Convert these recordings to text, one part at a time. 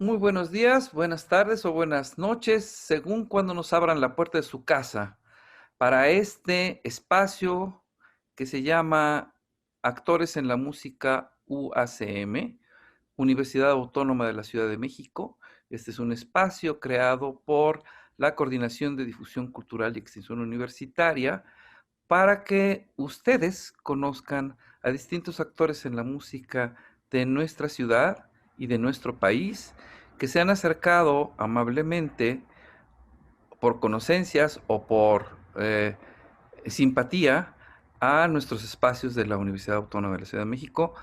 Muy buenos días, buenas tardes o buenas noches, según cuando nos abran la puerta de su casa, para este espacio que se llama Actores en la Música UACM, Universidad Autónoma de la Ciudad de México. Este es un espacio creado por la Coordinación de Difusión Cultural y Extensión Universitaria para que ustedes conozcan a distintos actores en la música de nuestra ciudad y de nuestro país que se han acercado amablemente por conocencias o por simpatía a nuestros espacios de la Universidad Autónoma de la Ciudad de México.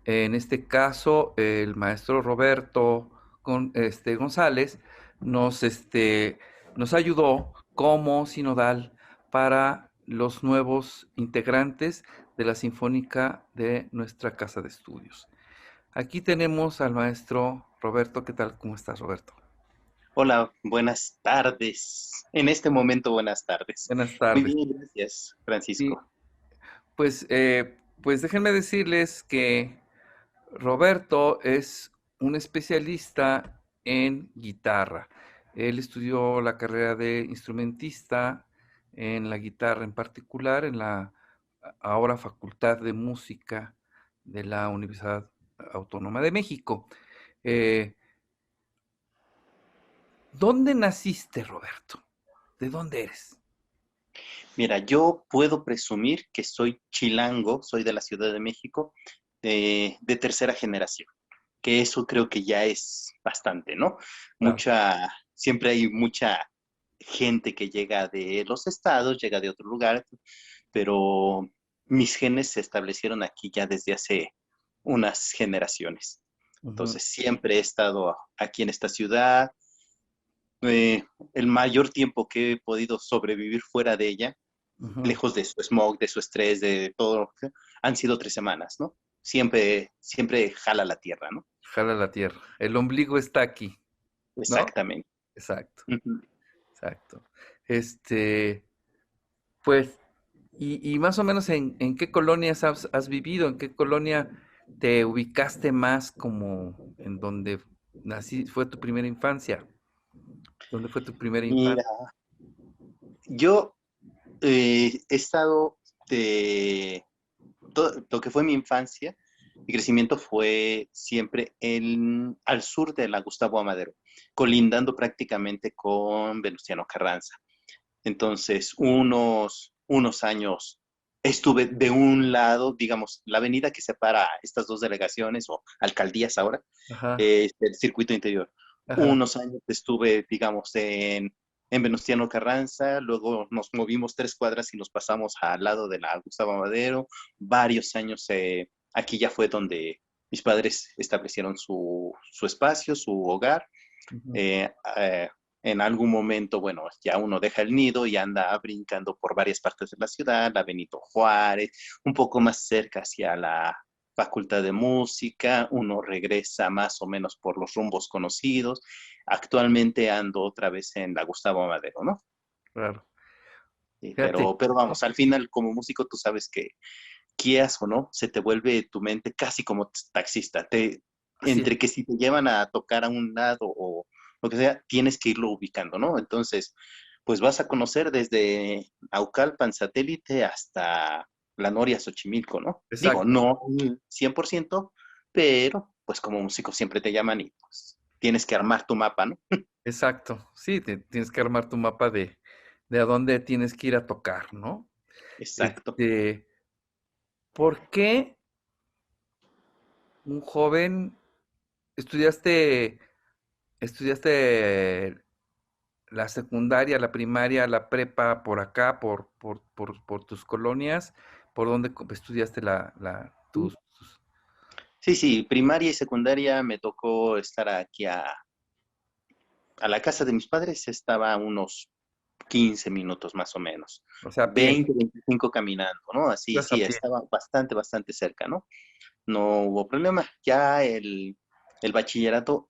En este caso, el maestro Roberto González nos, nos ayudó como sinodal para los nuevos integrantes de la Sinfónica de nuestra casa de estudios. Aquí tenemos al maestro Roberto. ¿Qué tal? ¿Cómo estás, Roberto? Hola, buenas tardes. En este momento, buenas tardes. Buenas Muy tardes. bien, gracias, Sí, Francisco. pues déjenme decirles que Roberto es un especialista en guitarra. Él estudió la carrera de instrumentista en la guitarra en particular, en la ahora Facultad de Música de la Universidad Autónoma de México. Eh, ¿Dónde naciste, Roberto? ¿De dónde eres? Mira, yo puedo presumir que soy chilango, soy de la Ciudad de México, de tercera generación, que eso creo que ya es bastante, ¿no? Claro. Siempre hay mucha gente que llega de los estados, llega de otro lugar, pero mis genes se establecieron aquí ya desde hace unas generaciones. Ujú, Entonces, siempre he estado aquí en esta ciudad. eh, el mayor tiempo que he podido sobrevivir fuera de ella, ujú. lejos de su smog, de su estrés, de todo, han sido 3 semanas, ¿no? Siempre jala la tierra, ¿no? Jala la tierra. El ombligo está aquí, ¿no? Exactamente. Exacto, Ujú. exacto. Este, pues, y más o menos en qué colonias has vivido, en qué colonia te ubicaste más como en donde fue tu primera infancia. ¿Dónde fue tu primera Mira, infancia? yo he estado de todo lo que fue mi infancia, mi crecimiento fue siempre al sur de la Gustavo Amadero, colindando prácticamente con Venustiano Carranza. Entonces, unos años estuve de un lado, digamos, la avenida que separa estas dos delegaciones o alcaldías ahora, Ajá, del circuito interior. ajá, Unos años estuve, digamos, en Venustiano Carranza, luego nos movimos 3 cuadras y nos pasamos al lado de la Gustavo Madero. Varios años, aquí ya fue donde mis padres establecieron su espacio, su hogar. ujú, eh, eh, en algún momento, bueno, ya uno deja el nido y anda brincando por varias partes de la ciudad, la Benito Juárez, un poco más cerca hacia la Facultad de Música, uno regresa más o menos por los rumbos conocidos. Actualmente ando otra vez en la Gustavo Madero, ¿no? claro. Sí, Fíjate, pero vamos, al final como músico tú sabes que quieras o no, se te vuelve tu mente casi como taxista. así es. Entre que si te llevan a tocar a un lado o lo que sea, tienes que irlo ubicando, ¿no? Entonces, pues vas a conocer desde Naucalpan satélite hasta La Noria, Xochimilco, ¿no? Digo, Exacto, no 100%, pero pues como músico siempre te llaman y pues tienes que armar tu mapa, ¿no? exacto. Sí, tienes que armar tu mapa de a dónde tienes que ir a tocar, ¿no? Exacto. Este, ¿Por qué un joven estudiaste, estudiaste la secundaria, la primaria, la prepa por acá, por tus colonias? ¿Por dónde estudiaste tus... Sí, sí, primaria y secundaria me tocó estar aquí a la casa de mis padres, estaba a unos 15 minutos más o menos, O sea, a pie, 20, 25 caminando, ¿no? Así, ibas a sí, pie. estaba bastante, bastante cerca, ¿no? No hubo problema. Ya el bachillerato,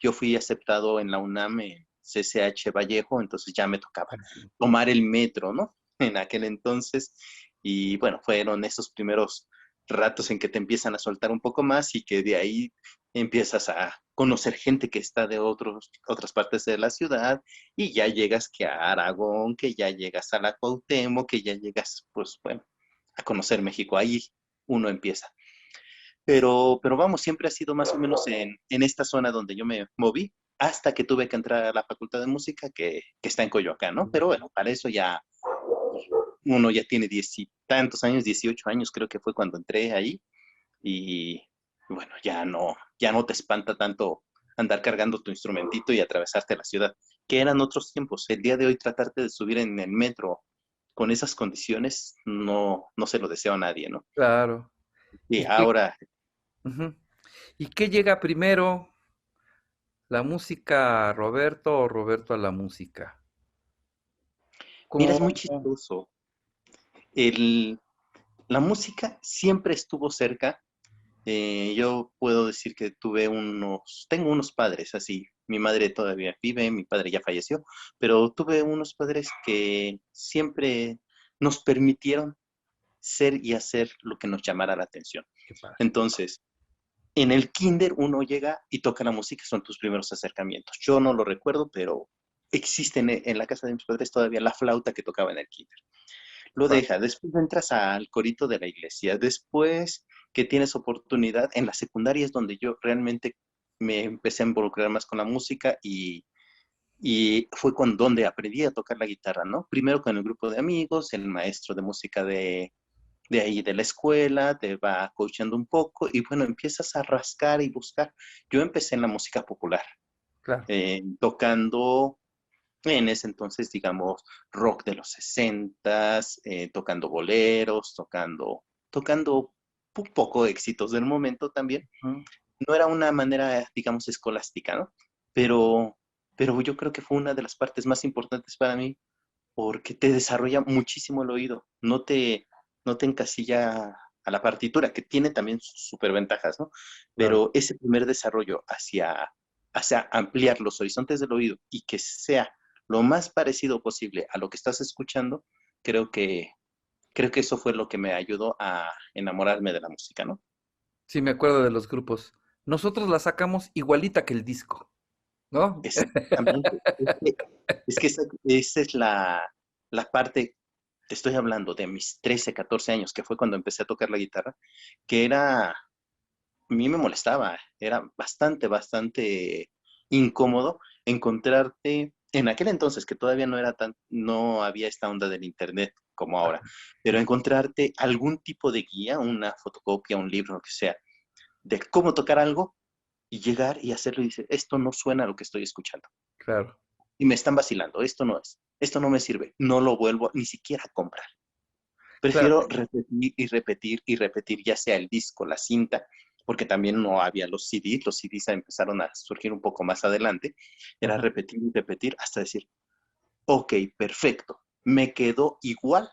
yo fui aceptado en la UNAM, en CCH Vallejo, entonces ya me tocaba tomar el metro, ¿no? En aquel entonces. Y bueno, fueron esos primeros ratos en que te empiezan a soltar un poco más y que de ahí empiezas conocer gente que está de otras partes de la ciudad, y ya llegas que a Aragón, que ya llegas a la Cuauhtémoc, que ya llegas, pues bueno, a conocer México. Ahí uno empieza. Pero vamos, siempre ha sido más o menos en esta zona donde yo me moví, hasta que tuve que entrar a la Facultad de Música, que está en Coyoacán, ¿no? Pero bueno, para eso ya uno ya tiene 10 y tantos años, 18 años creo que fue cuando entré ahí, y bueno, ya no te espanta tanto andar cargando tu instrumentito y atravesarte la ciudad, que eran otros tiempos. El día de hoy tratarte de subir en el metro con esas condiciones, no se lo deseo a nadie, ¿no? Claro. Y ¿Y qué, ahora, ujú. ¿Y qué llega primero? ¿La música a Roberto o Roberto a la música? mira, es ¿Cómo? muy chistoso. El, la música siempre estuvo cerca. Yo puedo decir que tengo unos padres así. Mi madre todavía vive, mi padre ya falleció, pero tuve unos padres que siempre nos permitieron ser y hacer lo que nos llamara la atención. Qué padre. Entonces, en el kinder uno llega y toca la música, son tus primeros acercamientos. Yo no lo recuerdo, pero existe en la casa de mis padres todavía la flauta que tocaba en el kinder. Lo Padre. deja, después entras al corito de la iglesia, después que tienes oportunidad, en la secundaria es donde yo realmente me empecé a involucrar más con la música, y fue con donde aprendí a tocar la guitarra, ¿no? Primero con el grupo de amigos, el maestro de música de ahí de la escuela, te va coachando un poco y bueno, empiezas a rascar y buscar. Yo empecé en la música popular, Claro. tocando en ese entonces, digamos, rock de los 60, tocando boleros, tocando un poco éxitos del momento también. Ujú. No era una manera, digamos, escolástica, ¿no? Pero, pero yo creo que fue una de las partes más importantes para mí, porque te desarrolla muchísimo el oído, no te encasilla a la partitura, que tiene también sus superventajas, ¿no? Claro. Pero ese primer desarrollo hacia ampliar los horizontes del oído y que sea lo más parecido posible a lo que estás escuchando, creo que, creo que eso fue lo que me ayudó a enamorarme de la música, ¿no? Sí, me acuerdo de los grupos. Nosotros la sacamos igualita que el disco, ¿no? Exactamente. Es que esa es la parte, te estoy hablando de mis 13, 14 años, que fue cuando empecé a tocar la guitarra, que a mí me molestaba, era bastante, bastante incómodo encontrarte en aquel entonces, que todavía no había esta onda del internet como ahora, pero encontrarte algún tipo de guía, una fotocopia, un libro, lo que sea, de cómo tocar algo, y llegar y hacerlo y decir, esto no suena a lo que estoy escuchando. Claro. Y me están vacilando, esto no me sirve, no lo vuelvo ni siquiera a comprar. Claro. Prefiero repetir y repetir y repetir, ya sea el disco, la cinta, porque también no había los CDs empezaron a surgir un poco más adelante, era Ajá. repetir y repetir hasta decir, ok, perfecto, me quedó igual,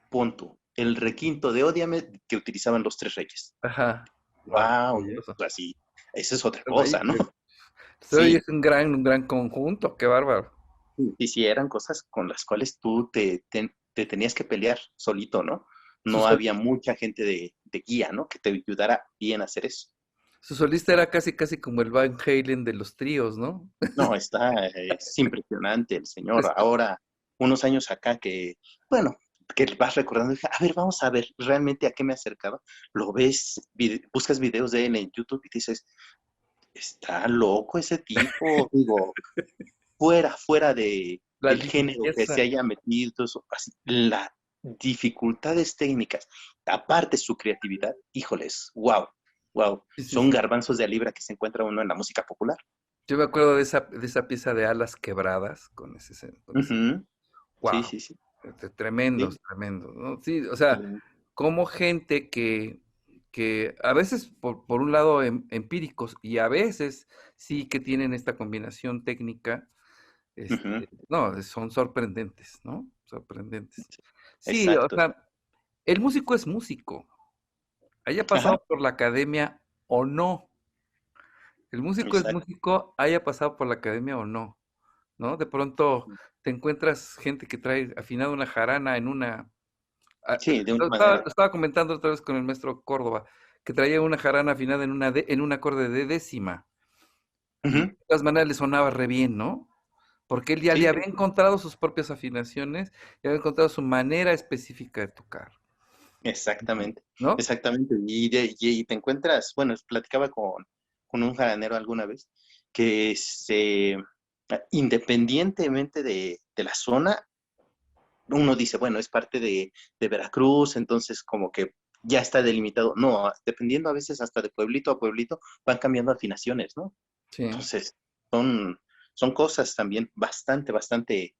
punto, el requinto de Ódiame que utilizaban los Tres Reyes. Ajá. Wow, Maravilloso. así, esa es otra cosa, ¿no? Oye, Sí, es un gran conjunto, qué bárbaro. y si eran cosas con las cuales tú te tenías que pelear solito, ¿no? Su, No sol- había mucha gente de guía, ¿no? Que te ayudara bien a hacer eso. Su solista era casi, casi como el Van Halen de los tríos, ¿no? No, es impresionante el señor. Es- Ahora, unos años acá bueno, que vas recordando, dije, a ver, vamos a ver realmente a qué me acercaba. Lo ves, buscas videos de él en YouTube y dices, está loco ese tipo, digo, fuera la del género que limpieza. se haya metido, todo eso, así, las dificultades técnicas, aparte su creatividad, híjoles, wow, wow, Sí, sí, son sí. garbanzos de libra que se encuentra uno en la música popular. Yo me acuerdo de esa pieza de Alas Quebradas con ese. Ujú. Sí, Wow, sí, sí. tremendos, Sí, tremendos, ¿no? Sí, o sea, sí. como gente que a veces por un lado empíricos y a veces sí que tienen esta combinación técnica, Ujú. no, son sorprendentes, ¿no? Sorprendentes. Sí, o Exacto. sea, el músico es músico, haya Ajá, pasado por la academia o no. El músico es exacto. músico, haya pasado por la academia o no, ¿no? De pronto te encuentras gente que trae afinada una jarana en una. Sí, de una Lo estaba, manera. lo estaba comentando otra vez con el maestro Córdoba, que traía una jarana afinada en un acorde de décima. y de Ujú. todas maneras le sonaba re bien, ¿no? Porque él ya le Sí, había encontrado sus propias afinaciones, ya había encontrado su manera específica de tocar, exactamente, ¿no? exactamente. Y te encuentras, bueno, platicaba con un jaranero alguna vez, que independientemente de la zona, uno dice, bueno, es parte de Veracruz, entonces como que ya está delimitado. No, dependiendo a veces hasta de pueblito a pueblito, van cambiando afinaciones, ¿no? Sí, Entonces, son, son cosas también bastante,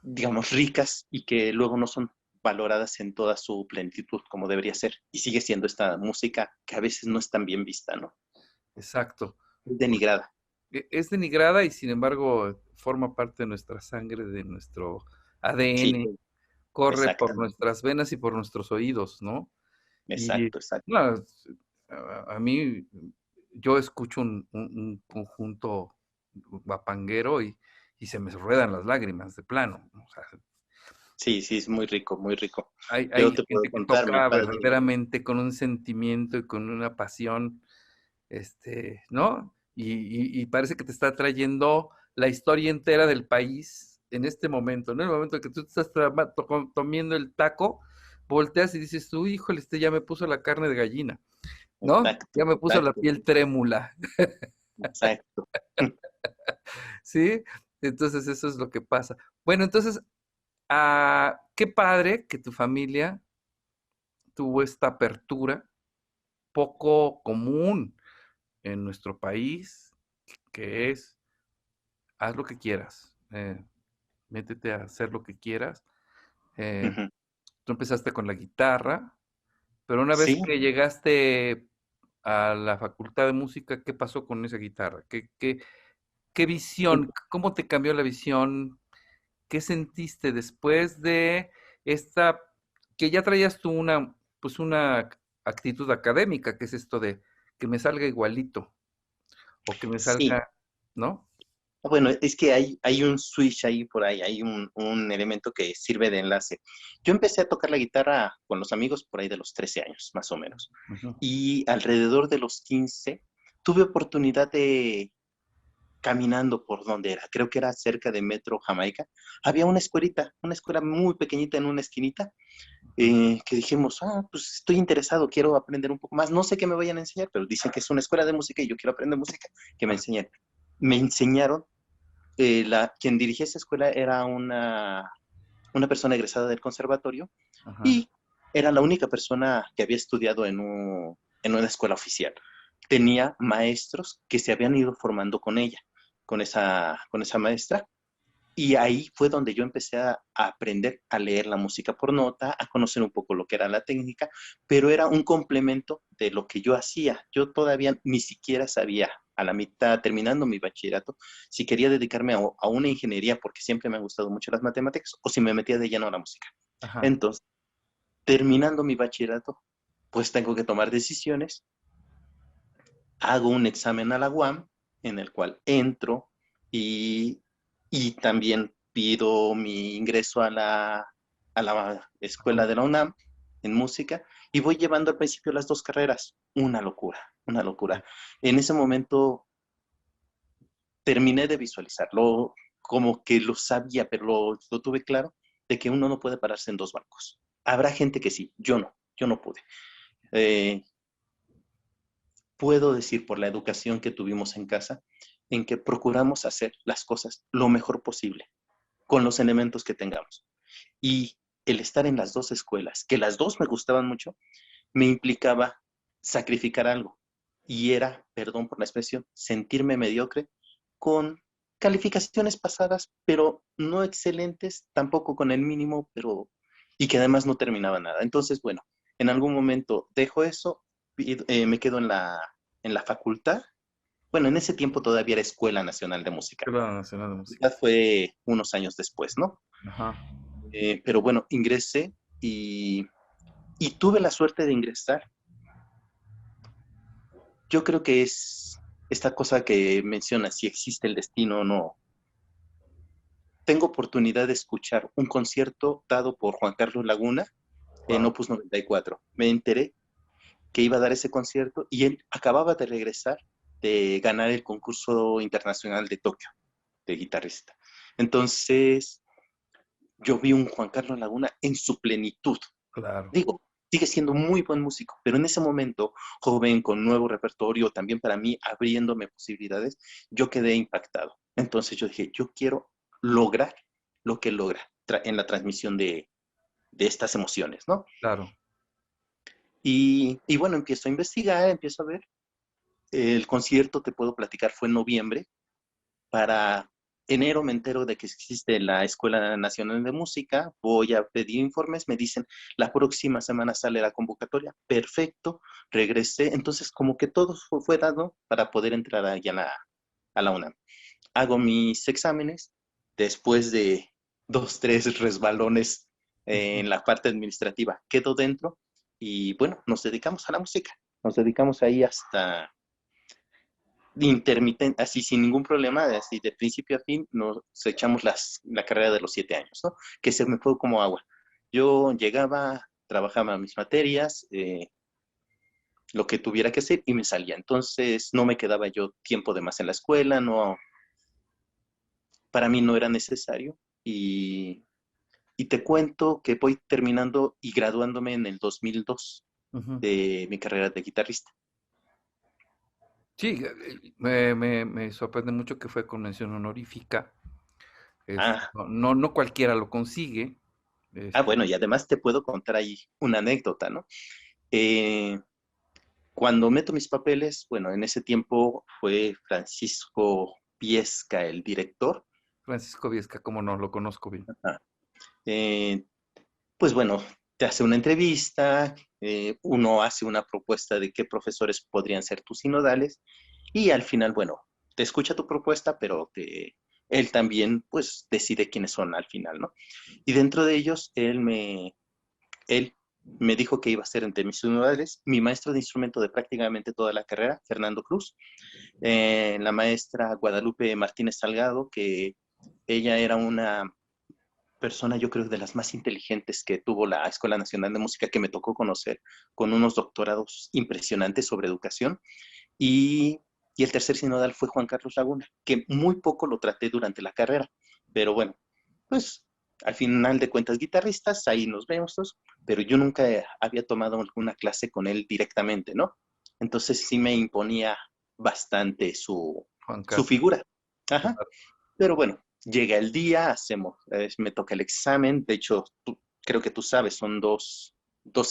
digamos, ricas y que luego no son valoradas en toda su plenitud como debería ser. Y sigue siendo esta música que a veces no es tan bien vista, ¿no? exacto. Es denigrada. Es denigrada y sin embargo forma parte de nuestra sangre, de nuestro Sí, ADN, corre por exactamente. nuestras venas y por nuestros oídos, ¿no? Y Exacto, exacto. no, a mí, yo escucho un conjunto guapanguero y se me ruedan las lágrimas de plano, ¿no? O sea, Sí, sí, es muy rico, muy rico. hay Yo te puedo gente que contar, mi toca padre, verdaderamente con un sentimiento y con una pasión, ¿no? Y parece que te está trayendo la historia entera del país en este momento, ¿no? En el momento que tú estás comiendo el taco, volteas y dices tú, híjole, ya me puso la carne de gallina, ¿no? exacto, Ya me puso la exacto, piel trémula, exacto. ¿sí? Entonces eso es lo que pasa. Bueno, entonces, qué padre que tu familia tuvo esta apertura poco común en nuestro país, que es, haz lo que quieras, métete a hacer lo que quieras. Eh, Ujú. Tú empezaste con la guitarra, pero una vez Sí, que llegaste a la facultad de música, ¿qué pasó con esa guitarra? ¿Qué visión, cómo te cambió la visión? ¿Qué sentiste después de esta, que ya traías tú pues una actitud académica, que es esto de que me salga igualito o que me sí. salga, ¿no? Bueno, es que hay un switch ahí por ahí, hay un elemento que sirve de enlace. Yo empecé a tocar la guitarra con los amigos por ahí de los 13 años, más o menos. Ujú. Y alrededor de los 15 tuve oportunidad de, caminando por donde era, creo que era cerca de Metro Jamaica, había una escuelita, una escuela muy pequeñita en una esquinita, que dijimos, pues estoy interesado, quiero aprender un poco más, no sé qué me vayan a enseñar, pero dicen que es una escuela de música y yo quiero aprender música, que me Ah, enseñen. Me enseñaron, quien dirigía esa escuela era una persona egresada del conservatorio ajá. y era la única persona que había estudiado en una escuela oficial. Tenía maestros que se habían ido formando con ella, con esa maestra, y ahí fue donde yo empecé a aprender a leer la música por nota, a conocer un poco lo que era la técnica, pero era un complemento de lo que yo hacía. Yo todavía ni siquiera sabía, a la mitad, terminando mi bachillerato, si quería dedicarme a una ingeniería, porque siempre me han gustado mucho las matemáticas, o si me metía de lleno a la música. Ajá. Entonces, terminando mi bachillerato, pues tengo que tomar decisiones. Hago un examen a la UAM en el cual entro y, y también pido mi ingreso a la escuela de la UNAM en música y voy llevando al principio las dos carreras. Una locura, una locura. En ese momento terminé de visualizarlo, como que lo sabía, pero lo tuve claro, de que uno no puede pararse en dos bancos. Habrá gente que sí, yo no pude. Eh, Puedo decir por la educación que tuvimos en casa, en que procuramos hacer las cosas lo mejor posible con los elementos que tengamos. Y el estar en las dos escuelas, que las dos me gustaban mucho, me implicaba sacrificar algo. Y era, perdón por la expresión, sentirme mediocre con calificaciones pasadas, pero no excelentes, tampoco con el mínimo, pero y que además no terminaba nada. Entonces, bueno, en algún momento dejo eso, me quedo en la facultad. Bueno, en ese tiempo todavía era Escuela Nacional de Música. Escuela Nacional de Música. Ya fue unos años después, ¿no? Ajá. Pero bueno, ingresé y tuve la suerte de ingresar. Yo creo que es esta cosa que menciona, si existe el destino o no. Tengo oportunidad de escuchar un concierto dado por Juan Carlos Laguna en Wow. Opus 94. Me enteré que iba a dar ese concierto y él acababa de regresar. de ganar el concurso internacional de Tokio de guitarrista. Entonces, yo vi un Juan Carlos Laguna en su plenitud. Claro, Digo, sigue siendo muy buen músico, pero en ese momento, joven, con nuevo repertorio, también para mí, abriéndome posibilidades, yo quedé impactado. Entonces yo dije, yo quiero lograr lo que logra en la transmisión de estas emociones, ¿no? claro. Y bueno, empiezo a investigar, empiezo a ver. El concierto, te puedo platicar, fue en noviembre. Para enero me entero de que existe la Escuela Nacional de Música, voy a pedir informes, me dicen, la próxima semana sale la convocatoria, perfecto, regresé, entonces como que todo fue dado para poder entrar allá a la UNAM. Hago mis exámenes, después de dos, tres resbalones en la parte administrativa, quedo dentro y bueno, nos dedicamos a la música, nos dedicamos ahí hasta intermitente, así sin ningún problema, así de principio a fin, nos echamos la carrera de los 7 años, ¿no? Que se me fue como agua. Yo llegaba, trabajaba mis materias, lo que tuviera que hacer y me salía. Entonces no me quedaba yo tiempo de más en la escuela, no, para mí no era necesario. Y te cuento que voy terminando y graduándome en el 2002 Ujú. de mi carrera de guitarrista. Sí, me sorprende mucho que fue con mención honorífica. Ah, No cualquiera lo consigue. bueno, Este, y además te puedo contar ahí una anécdota, ¿no? Eh, Cuando meto mis papeles, bueno, en ese tiempo fue Francisco Piesca el director. Francisco Viesca, como no, lo conozco bien. Ah, eh, pues bueno, te hace una entrevista, uno hace una propuesta de qué profesores podrían ser tus sinodales y al final, bueno, te escucha tu propuesta, pero él también pues decide quiénes son al final, ¿no? Y dentro de ellos, él me dijo que iba a ser entre mis sinodales mi maestro de instrumento de prácticamente toda la carrera, Fernando Cruz, la maestra Guadalupe Martínez Salgado, que ella era una persona, yo creo, de las más inteligentes que tuvo la Escuela Nacional de Música que me tocó conocer, con unos doctorados impresionantes sobre educación. Y, y el tercer sinodal fue Juan Carlos Laguna, que muy poco lo traté durante la carrera, pero bueno, pues al final de cuentas guitarristas, ahí nos vemos todos, pero yo nunca había tomado alguna clase con él directamente, ¿no? Entonces sí me imponía bastante Juan su Carlos. figura. Ajá. Claro. Pero bueno, llega el día, me toca el examen. De hecho, creo que tú sabes, son dos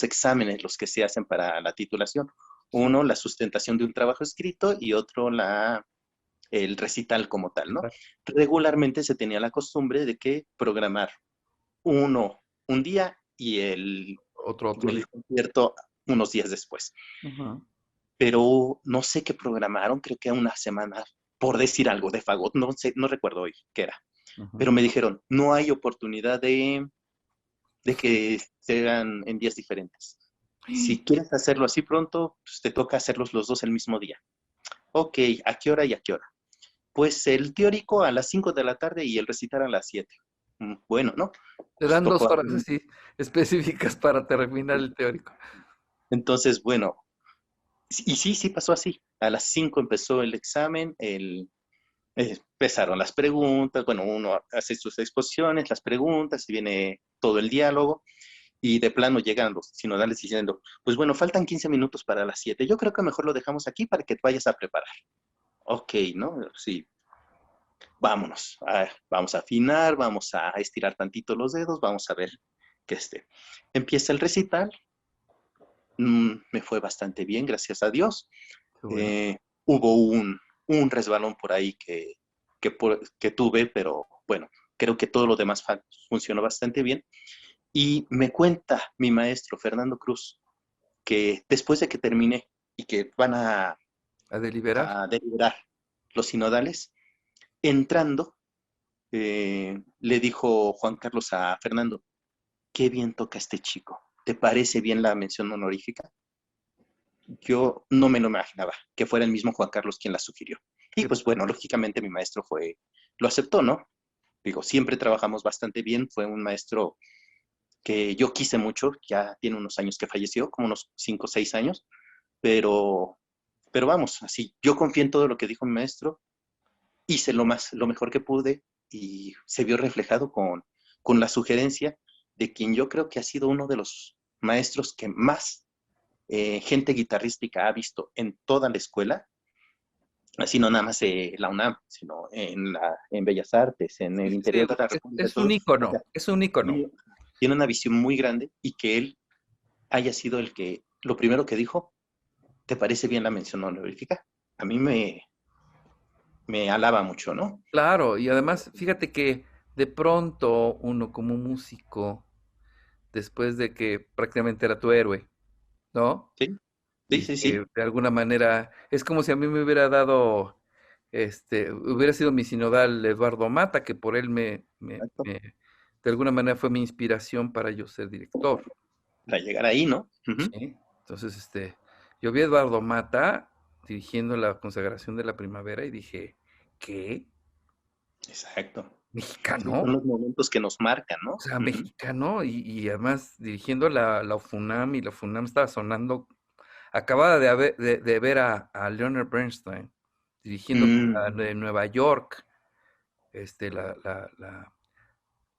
exámenes los que se hacen para la titulación. Sí, Uno, la sustentación de un trabajo escrito y otro, el recital como tal, ¿no? tal. Regularmente se tenía la costumbre de que programar uno un día y Otro día. el concierto unos días después. Ujú. Pero no sé qué programaron, creo que una semana, por decir algo, de fagot, no sé, no recuerdo hoy qué era, Ujú. pero me dijeron, no hay oportunidad de que sean en días diferentes. Si quieres hacerlo así pronto, pues te toca hacerlos los dos el mismo día. Ok, ¿a qué hora y a qué hora? Pues el teórico a las 5 de la tarde y el recitar a las 7. Bueno, ¿no? Te Pues dan dos tocó. horas así específicas para terminar el teórico. Entonces, bueno, y sí, sí pasó así. A las 5 empezó el examen, empezaron las preguntas, bueno, uno hace sus exposiciones, las preguntas, y viene todo el diálogo, y de plano llegan los sinodales diciendo, pues bueno, faltan 15 minutos para las 7. Yo creo que mejor lo dejamos aquí para que te vayas a preparar. Ok, ¿no? Sí, vámonos, vamos a afinar, vamos a estirar tantito los dedos, vamos a ver que empieza el recital, me fue bastante bien, gracias a Dios. Qué bueno. Hubo un resbalón por ahí que tuve, pero bueno, creo que todo lo demás funcionó bastante bien. Y me cuenta mi maestro, Fernando Cruz, que después de que terminé y que van A deliberar. a deliberar los sinodales, entrando, le dijo Juan Carlos a Fernando, qué bien toca este chico. ¿Te parece bien la mención honorífica? Yo no me lo imaginaba que fuera el mismo Juan Carlos quien la sugirió. Y Qué pues bueno, lógicamente mi maestro lo aceptó, ¿no? Digo, siempre trabajamos bastante bien, fue un maestro que yo quise mucho, ya tiene unos años que falleció, como unos 5 o 6 años, pero Pero vamos, así, yo confié en todo lo que dijo mi maestro, hice lo mejor que pude y se vio reflejado con la sugerencia de quien yo creo que ha sido uno de los maestros que más gente guitarrística ha visto en toda la escuela, así no nada más la UNAM, sino en Bellas Artes, en el Sí, sí, interior de la República, es un todo. O sea, ícono, es un ícono. tiene, tiene una visión muy grande y que él haya sido el que, lo primero que dijo, ¿te parece bien la mención honorífica? A mí me alaba mucho, ¿no? Claro, y además, fíjate que de pronto uno como músico, después de que prácticamente era tu héroe, ¿no? Sí, sí, Y sí, que sí. de alguna manera es como si a mí me hubiera dado, hubiera sido mi sinodal Eduardo Mata, que por él Exacto. de alguna manera fue mi inspiración para yo ser director, Para llegar ahí, ¿no? Ujú. ¿sí? Entonces, yo vi a Eduardo Mata dirigiendo la consagración de la primavera y dije, ¿qué? Exacto. Sí, ¿Mexicano? son los momentos que nos marcan, O ¿no? sea, Ujú. mexicano y además dirigiendo la UFUNAM y la UFUNAM estaba sonando. Acababa de ver a Leonard Bernstein dirigiendo Mm, de Nueva York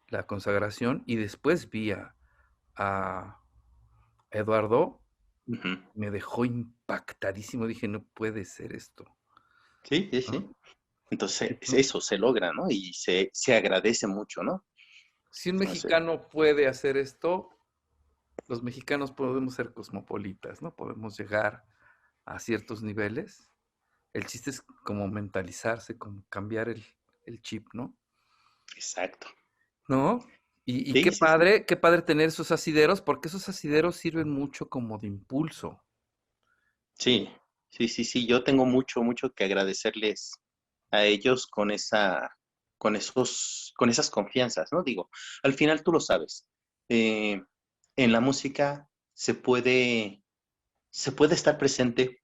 la consagración y después vi a Eduardo, ujú. me dejó impactadísimo. Dije, no puede ser esto, Sí, sí, ¿no? sí. Entonces, Ujú. eso se logra, ¿no? Y se agradece mucho, ¿no? Si un Entonces, mexicano puede hacer esto, los mexicanos podemos ser cosmopolitas, ¿no? Podemos llegar a ciertos niveles. El chiste es como mentalizarse, como cambiar el chip, ¿no? exacto. ¿No? Y Sí, sí, sí. qué padre tener esos asideros, porque esos asideros sirven mucho como de impulso. Sí, sí, sí, sí. Yo tengo mucho, mucho que agradecerles a ellos con esas confianzas, ¿no? Digo, al final tú lo sabes. eh, en la música se puede estar presente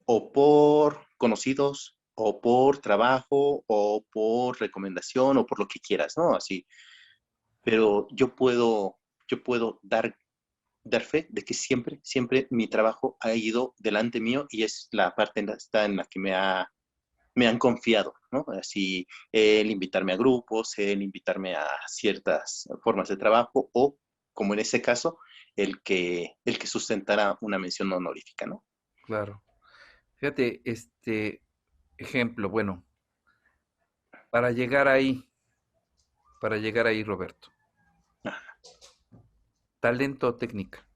o por conocidos, o por trabajo, o por recomendación, o por lo que quieras, ¿no? Así. Pero yo puedo dar fe de que siempre, siempre mi trabajo ha ido delante mío y es la parte en la que me han confiado, ¿no? Así, el invitarme a grupos, el invitarme a ciertas formas de trabajo o, como en ese caso, el que sustentara una mención honorífica, ¿no? Claro. Fíjate, ejemplo, bueno, para llegar ahí, Roberto, Ah, talento o técnica,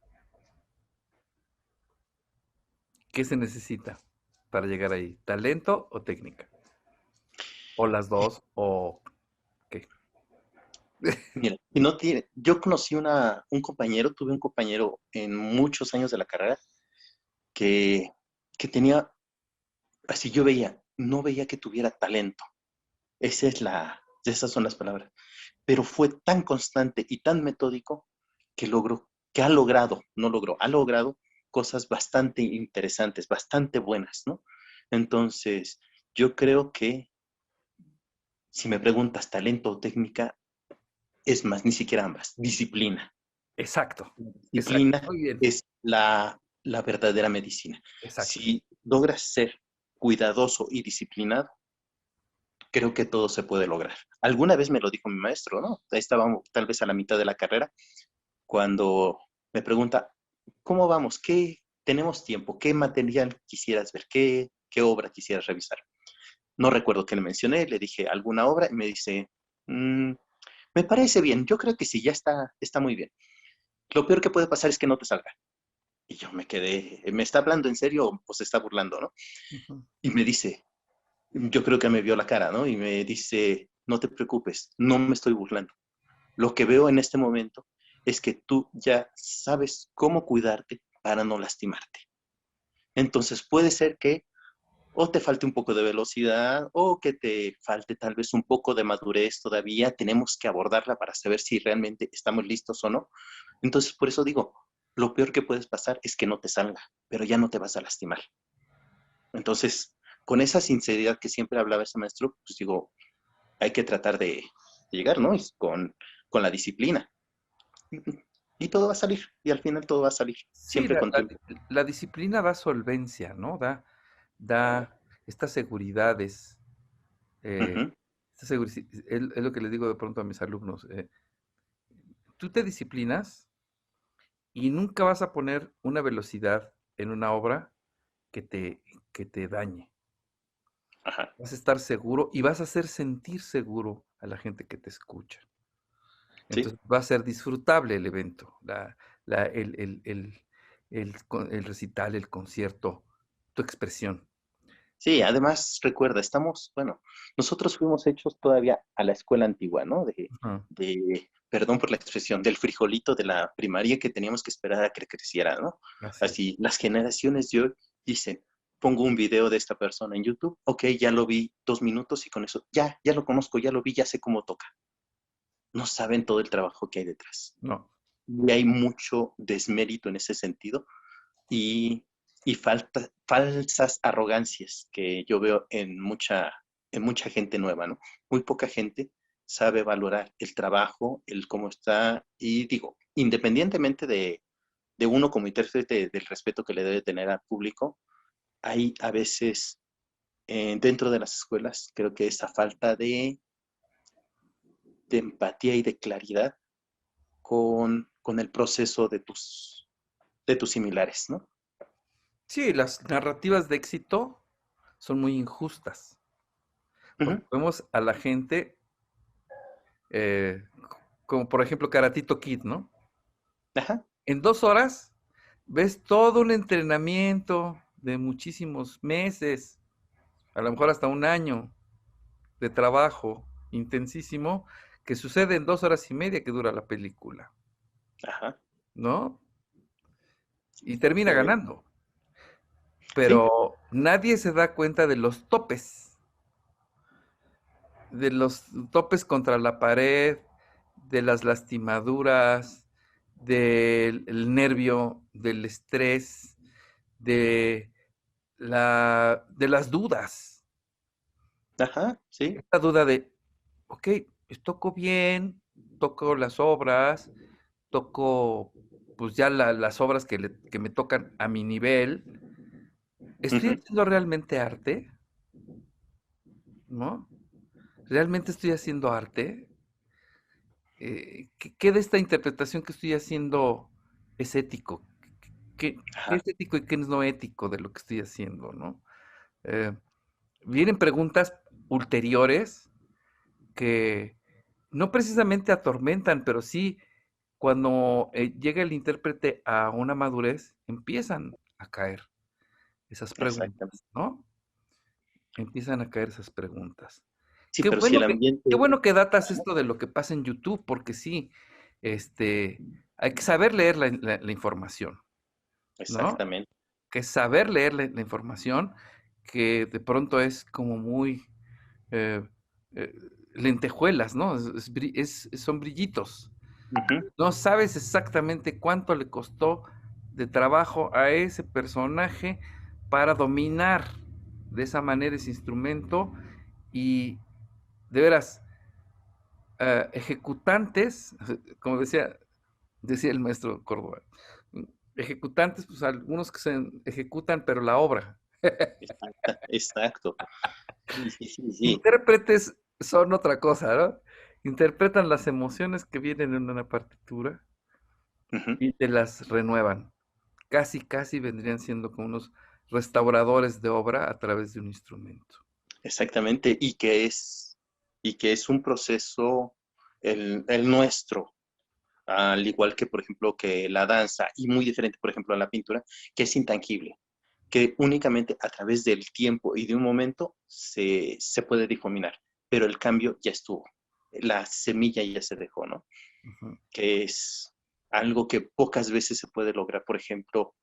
¿qué se necesita para llegar ahí? ¿Talento o técnica? ¿O las dos? ¿O qué? mira, y no tiene, yo conocí un compañero, tuve un compañero en muchos años de la carrera que, que tenía, así yo veía, no veía que tuviera talento. Esas son las palabras. Pero fue tan constante y tan metódico que ha logrado, no logró, ha logrado cosas bastante interesantes, bastante buenas, ¿no? Entonces, yo creo que si me preguntas talento o técnica, es más, ni siquiera ambas, disciplina. Exacto, exacto. Disciplina Muy bien, es la verdadera medicina. exacto. Si logras ser cuidadoso y disciplinado, creo que todo se puede lograr. Alguna vez me lo dijo mi maestro, ¿no? Ahí estábamos tal vez a la mitad de la carrera, cuando me pregunta, ¿cómo vamos? ¿Qué tenemos tiempo? ¿Qué material quisieras ver? ¿Qué obra quisieras revisar? No recuerdo qué le mencioné, le dije alguna obra y me dice, "Mm, me parece bien, yo creo que sí, está muy bien. Lo peor que puede pasar es que no te salga". Y yo me quedé, ¿me está hablando en serio o se está burlando, no? Ujú. Y me dice, yo creo que me vio la cara, ¿no? Y me dice, no te preocupes, no me estoy burlando. Lo que veo en este momento es que tú ya sabes cómo cuidarte para no lastimarte. Entonces puede ser que o te falte un poco de velocidad o que te falte tal vez un poco de madurez todavía. Tenemos que abordarla para saber si realmente estamos listos o no. Entonces, por eso digo, lo peor que puedes pasar es que no te salga, pero ya no te vas a lastimar. Entonces, con esa sinceridad que siempre hablaba ese maestro, pues digo, hay que tratar de llegar, ¿no? Con la disciplina. Y todo va a salir, y al final todo va a salir, Sí, siempre con tiempo. la disciplina da solvencia, ¿no? da estas seguridades. eh, Ujú. es lo que les digo de pronto a mis alumnos. Tú te disciplinas y nunca vas a poner una velocidad en una obra que te, que te dañe. Ajá. Vas a estar seguro y vas a hacer sentir seguro a la gente que te escucha. Sí. Entonces va a ser disfrutable el evento, el recital, el concierto, tu expresión. Sí, además, recuerda, bueno, nosotros fuimos hechos todavía a la escuela antigua, ¿no? Ujú, Perdón por la expresión, del frijolito de la primaria que teníamos que esperar a que creciera, ¿no? así es. Así, las generaciones de hoy dicen, pongo un video de esta persona en YouTube, ok, ya lo vi 2 minutos y con eso, ya lo conozco, ya lo vi, ya sé cómo toca. No saben todo el trabajo que hay detrás. No. Y hay mucho desmérito en ese sentido y, falsas arrogancias que yo veo en mucha gente nueva, ¿no? Muy poca gente sabe valorar el trabajo, el cómo está, y digo, independientemente de uno como intérprete, del respeto que le debe tener al público, hay a veces dentro de las escuelas, creo que esa falta de empatía y de claridad con el proceso de tus similares, ¿no? Sí, las narrativas de éxito son muy injustas, Ujú. porque vemos a la gente, eh, como por ejemplo Karatito Kid, ¿no? Ajá. En 2 horas ves todo un entrenamiento de muchísimos meses, a lo mejor hasta un año de trabajo intensísimo, que sucede en 2 horas y media que dura la película, Ajá. ¿no? Y termina Eh, ganando, sí. pero nadie se da cuenta de los topes contra la pared, de las lastimaduras, del el nervio, del estrés, de de las dudas. Ajá. Sí. Esta duda de, ok, pues toco bien, toco las obras, toco pues ya las obras que me tocan a mi nivel. ¿Estoy Ujú. haciendo realmente arte? ¿No? ¿Realmente estoy haciendo arte? ¿Qué de esta interpretación que estoy haciendo es ético? ¿Qué Ajá. es ético y qué es no ético de lo que estoy haciendo, ¿no? Eh, Vienen preguntas ulteriores que no precisamente atormentan, pero sí cuando llega el intérprete a una madurez, empiezan a caer esas Exactamente. preguntas, ¿no? Empiezan a caer esas preguntas. Sí, pero si el ambiente. Qué bueno que datas Ajá. esto de lo que pasa en YouTube, porque sí, este, hay que saber leer la información, ¿no? Exactamente. Que saber leer la información, que de pronto es como muy eh, eh, lentejuelas, ¿no? Son brillitos. Ujú. No sabes exactamente cuánto le costó de trabajo a ese personaje para dominar de esa manera ese instrumento y de veras, ejecutantes, como decía el maestro Córdoba, ejecutantes, pues algunos que se ejecutan, pero la obra. Exacto. Sí, sí, sí, sí. Intérpretes son otra cosa, ¿no? Interpretan las emociones que vienen en una partitura Ujú. y te las renuevan. Casi, casi vendrían siendo como unos restauradores de obra a través de un instrumento. Exactamente. Y que es un proceso, el nuestro, al igual que, por ejemplo, que la danza, y muy diferente, por ejemplo, a la pintura, que es intangible, que únicamente a través del tiempo y de un momento se puede difuminar, pero el cambio ya estuvo, la semilla ya se dejó, ¿no? Ujú, Que es algo que pocas veces se puede lograr, por ejemplo,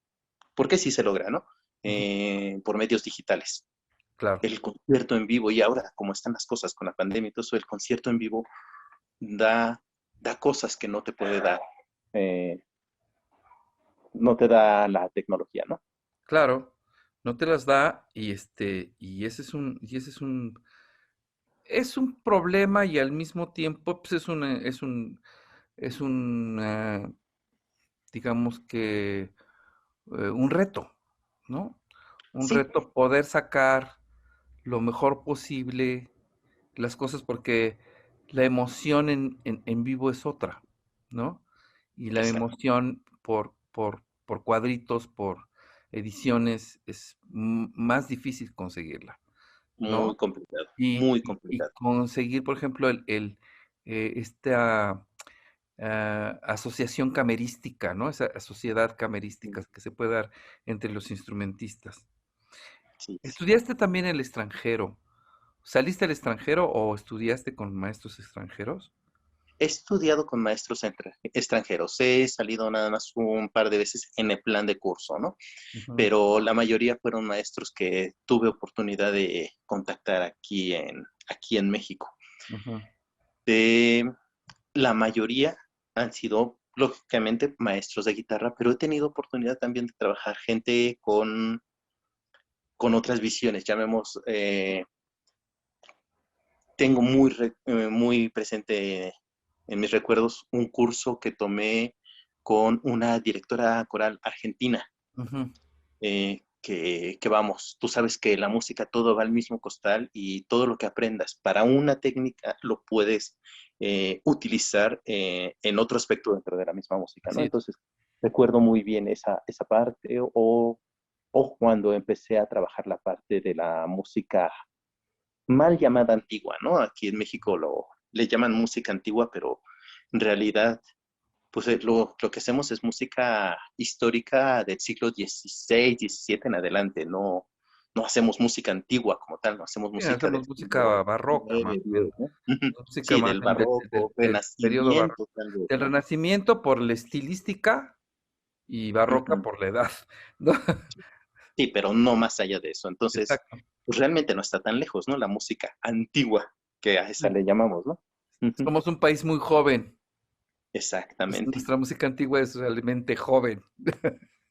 porque sí se logra, ¿no? ujú, Por medios digitales. claro, El concierto en vivo, y ahora, como están las cosas con la pandemia y todo eso, el concierto en vivo da cosas que eh, no te da la tecnología, ¿no? claro. No te las da y es un problema y al mismo tiempo pues es un, digamos que un reto, ¿no? un Sí, reto poder sacar lo mejor posible las cosas porque la emoción en vivo es otra, ¿no? Y la exacto. emoción por cuadritos, por ediciones, es más difícil conseguirla, Muy ¿no? complicado, Y, muy y complicado. conseguir, por ejemplo, esta asociación camerística, ¿no? Esa sociedad camerística que se puede dar entre los instrumentistas. Sí, sí. ¿Estudiaste también en el extranjero? ¿Saliste al extranjero o estudiaste con maestros extranjeros? He estudiado con maestros extranjeros. He salido nada más un par de veces en el plan de curso, ¿no? Ujú, Pero la mayoría fueron maestros que tuve oportunidad de contactar aquí en México. ujú. De la mayoría han sido, lógicamente, maestros de guitarra, pero he tenido oportunidad también de trabajar gente con otras visiones. Llamemos, tengo muy presente en mis recuerdos un curso que tomé con una directora coral argentina, Ujú. que vamos, tú sabes que la música todo va al mismo costal y todo lo que aprendas para una técnica lo puedes utilizar en otro aspecto dentro de la misma música, ¿no? Así es. Entonces, recuerdo muy bien esa parte o cuando empecé a trabajar la parte de la música mal llamada antigua, ¿no? Aquí en México le llaman música antigua, pero en realidad, pues lo que hacemos es música histórica del siglo XVI, XVII en adelante, no hacemos música antigua como tal, no hacemos Sí, música del hacemos siglo música barroca, más IX, bien. X, ¿no? Ujú. Música Sí, más del bien barroco, del periodo barroco. renacimiento, tal vez, Del ¿no? Renacimiento por la estilística y barroca Ujú. por la edad, ¿no? Sí, pero no más allá de eso. Entonces, Exacto. pues realmente no está tan lejos, ¿no? La música antigua, que a esa Sí. le llamamos, ¿no? Ujú. Somos un país muy joven. Exactamente. Nuestra música antigua es realmente joven,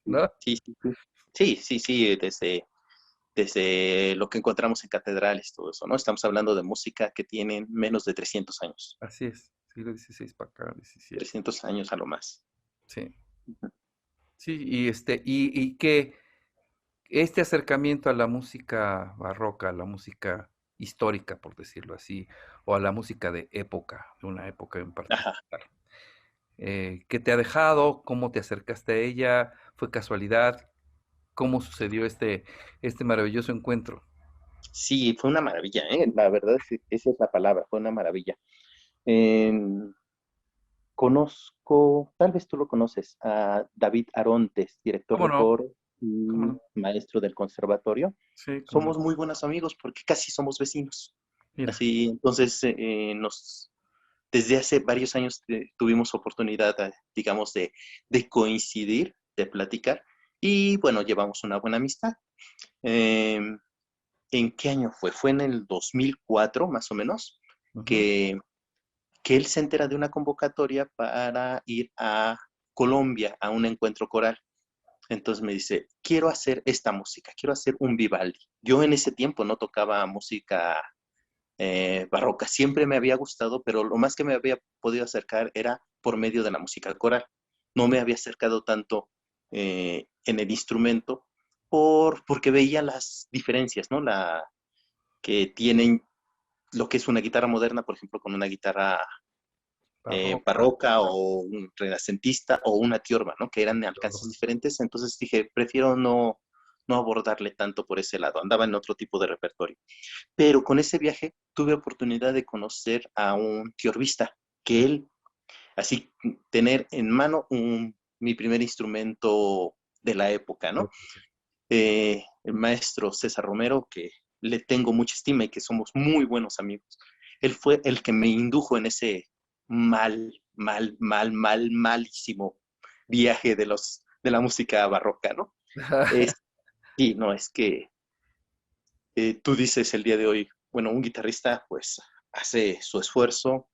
¿no? Sí, sí, sí. Sí, sí, sí, desde lo que encontramos en catedrales, todo eso, ¿no? Estamos hablando de música que tiene menos de 300 años, Así es. Siglo XVI para acá, 17. 300 años a lo más. Sí. Sí, y que este acercamiento a la música barroca, a la música histórica, por decirlo así, o a la música de época, de una época en Ajá. particular, ¿qué te ha dejado? ¿Cómo te acercaste a ella? ¿Fue casualidad? ¿Cómo sucedió este maravilloso encuentro? Sí, fue una maravilla, ¿eh? La verdad, sí, esa es la palabra, fue una maravilla. En- Conozco, tal vez tú lo conoces, a David Arontes, director ¿Cómo de no? coro ¿Cómo y no? maestro del conservatorio. Sí, cómo no. Somos muy buenos amigos porque casi somos vecinos. Mira, Así, entonces, desde hace varios años tuvimos oportunidad, digamos, de coincidir, de platicar, y bueno, llevamos una buena amistad. Eh, ¿En qué año fue? Fue en el 2004, más o menos, ujú, que, que él se entera de una convocatoria para ir a Colombia a un encuentro coral. Entonces me dice, quiero hacer esta música, quiero hacer un Vivaldi. Yo en ese tiempo no tocaba música barroca. Siempre me había gustado, pero lo más que me había podido acercar era por medio de la música coral. No ujú. me había acercado tanto en el instrumento porque veía las diferencias, ¿no? Que tienen lo que es una guitarra moderna, por ejemplo, con una guitarra Barroca, barroca o un renacentista o una tiorba, ¿no? Que eran alcances diferentes. Entonces dije, prefiero no abordarle tanto por ese lado. Andaba en otro tipo de repertorio. Pero con ese viaje tuve oportunidad de conocer a un tiorbista, que él, así, tener en mano mi primer instrumento de la época, ¿no? El maestro César Romero, que le tengo mucha estima y que somos muy buenos amigos. Él fue el que me indujo en ese malísimo viaje de la música barroca, ¿no? Es, sí, no, es que tú dices el día de hoy, bueno, un guitarrista pues hace su esfuerzo,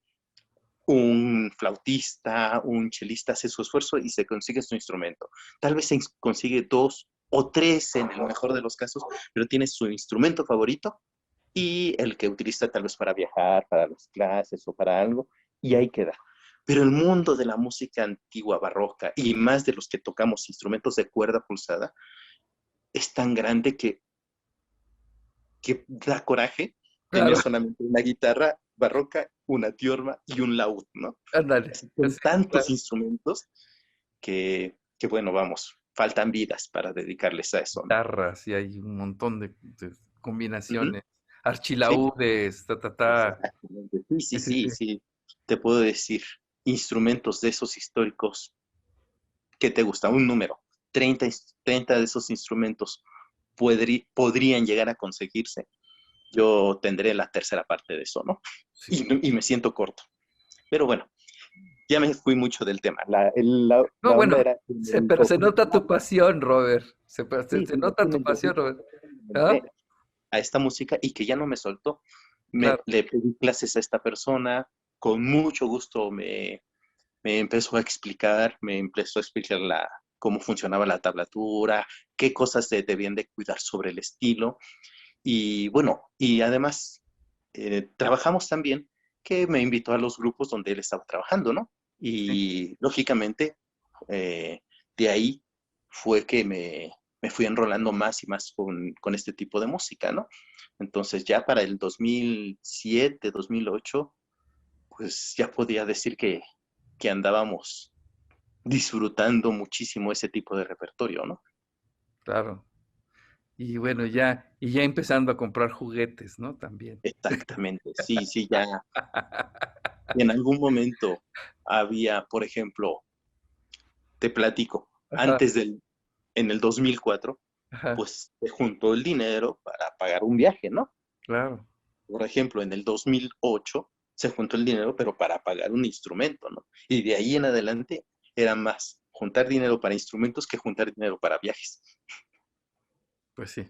un flautista, un chelista hace su esfuerzo y se consigue su instrumento. Tal vez se consigue dos o tres en el mejor de los casos, pero tiene su instrumento favorito y el que utiliza tal vez para viajar, para las clases o para algo, y ahí queda. Pero el mundo de la música antigua, barroca, y más de los que tocamos instrumentos de cuerda pulsada, es tan grande que da coraje tener Claro, solamente una guitarra barroca, una tiorba y un laúd, ¿no? ándale. Así Así, son tantos claro. instrumentos que bueno, vamos, faltan vidas para dedicarles a eso, ¿no? Guitarras y hay un montón de Ujú. combinaciones. Sí, Archilaúdes, ta, ta, ta. exactamente. Sí, sí, Sí, sí, sí, sí. sí. Te puedo decir, instrumentos de esos históricos, ¿qué te gusta? Un número. 30 de esos instrumentos podrían llegar a conseguirse. Yo tendré la tercera parte de eso, ¿no? Sí. Y me siento corto. Pero bueno, ya me fui mucho del tema. No, La onda bueno, era pero se nota tu pasión, Robert. sí, Se sí, nota tu pasión, Robert. ¿Ah? a esta música y que ya no me soltó. Claro, Le pedí clases a esta persona, con mucho gusto me empezó a explicar, me empezó a explicar cómo funcionaba la tablatura, qué cosas se debían de cuidar sobre el estilo. Y bueno, y además trabajamos también que me invitó a los grupos donde él estaba trabajando, ¿no? sí. Y lógicamente eh, de ahí fue que me fui enrolando más y más con este tipo de música, ¿no? Entonces ya para el 2007, 2008, pues ya podía decir que andábamos disfrutando muchísimo ese tipo de repertorio, ¿no? Claro. Y bueno, y ya empezando a comprar juguetes, ¿no? También. Exactamente, sí, sí, ya en algún momento había, por ejemplo, te platico, Ajá, antes en el 2004, ajá, pues se juntó el dinero para pagar un viaje, ¿no? claro. Por ejemplo, en el 2008 se juntó el dinero, pero para pagar un instrumento, ¿no? Y de ahí en adelante era más juntar dinero para instrumentos que juntar dinero para viajes. Pues sí,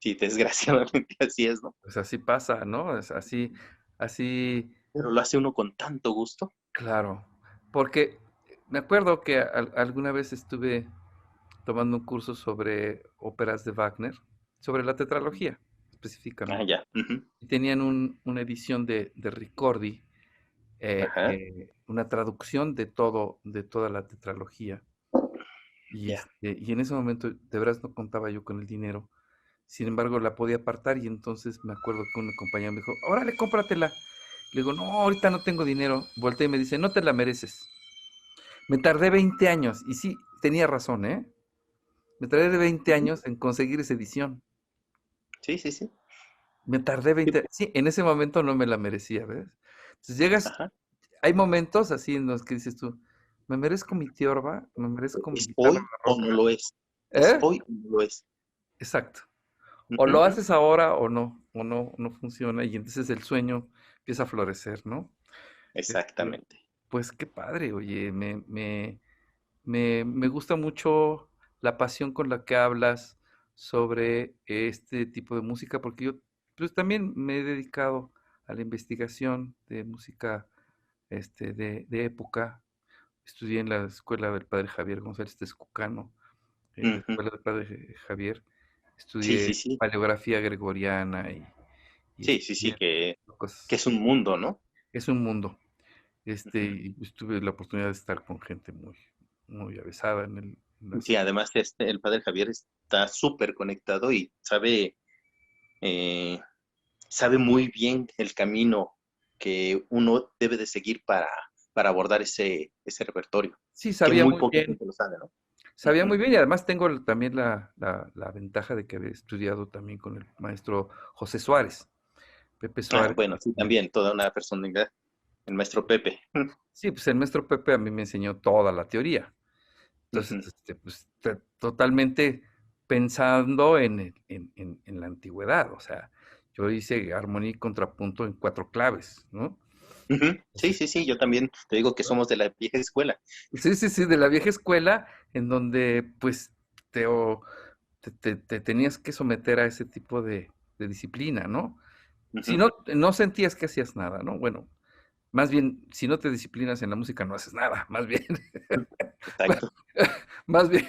Sí, desgraciadamente así es, ¿no? pues así pasa, ¿no? Es así, así, Pero lo hace uno con tanto gusto. claro. Porque me acuerdo que alguna vez estuve tomando un curso sobre óperas de Wagner, sobre la tetralogía Ah, específicamente. ya. Ujú. Y tenían una edición de Ricordi, Ajá, una traducción de todo, de toda la tetralogía. ya. Y en ese momento, de veras no contaba yo con el dinero. Sin embargo, la podía apartar y entonces me acuerdo que una compañera me dijo, órale, cómpratela. Le digo, no, ahorita no tengo dinero. Volteé y me dice, no te la mereces. Me tardé 20 años y sí, tenía razón, ¿eh? Me tardé 20 Ujú. años en conseguir esa edición. Sí, sí, sí. Me tardé Sí, 20. Sí, en ese momento no me la merecía, ¿ves? Entonces llegas, ajá. hay momentos así en los que dices tú, me merezco mi tiorba, me merezco mi ¿Es guitarra hoy o no barroca. lo es? ¿Es ¿Eh? hoy o no lo es? Exacto. O lo Ujú. haces ahora o no, no funciona y entonces el sueño empieza a florecer, ¿no? Este, Exactamente. pues qué padre, oye, me gusta mucho la pasión con la que hablas sobre este tipo de música, porque yo pues también me he dedicado a la investigación de música de época. Estudié en la escuela del padre Javier González Tezcucano, en la Ujú. escuela del padre Javier. Sí, sí, Estudié sí. paleografía gregoriana y Sí, sí, sí, estudié que cosas. es un mundo, ¿no? Es un mundo. Ujú. Y pues tuve la oportunidad de estar con gente muy avesada en Sí, las... además el padre Javier está súper conectado y eh, sabe muy bien el camino que uno debe de seguir para abordar ese repertorio, Sí, que muy poca gente lo sabe, ¿no? sabía Ujú. muy bien y además tengo también la ventaja de que había estudiado también con el maestro José Suárez, Pepe Ah, Suárez. bueno, sí, también, toda una personalidad, el maestro Pepe. Sí, pues el maestro Pepe a mí me enseñó toda la teoría. Entonces, Ujú. pues totalmente pensando en la antigüedad, o sea, yo hice armonía y contrapunto en 4 claves, ¿no? Ujú. Sí, Entonces, sí, sí, yo también te digo que somos de la vieja escuela. sí, sí, sí, de la vieja escuela, en donde pues te, o- te tenías que someter a ese tipo de disciplina, ¿no? Si Ujú. no, no sentías que hacías nada, ¿no? Bueno, más bien, si no te disciplinas en la música, no haces nada, más bien. Exacto. Más bien,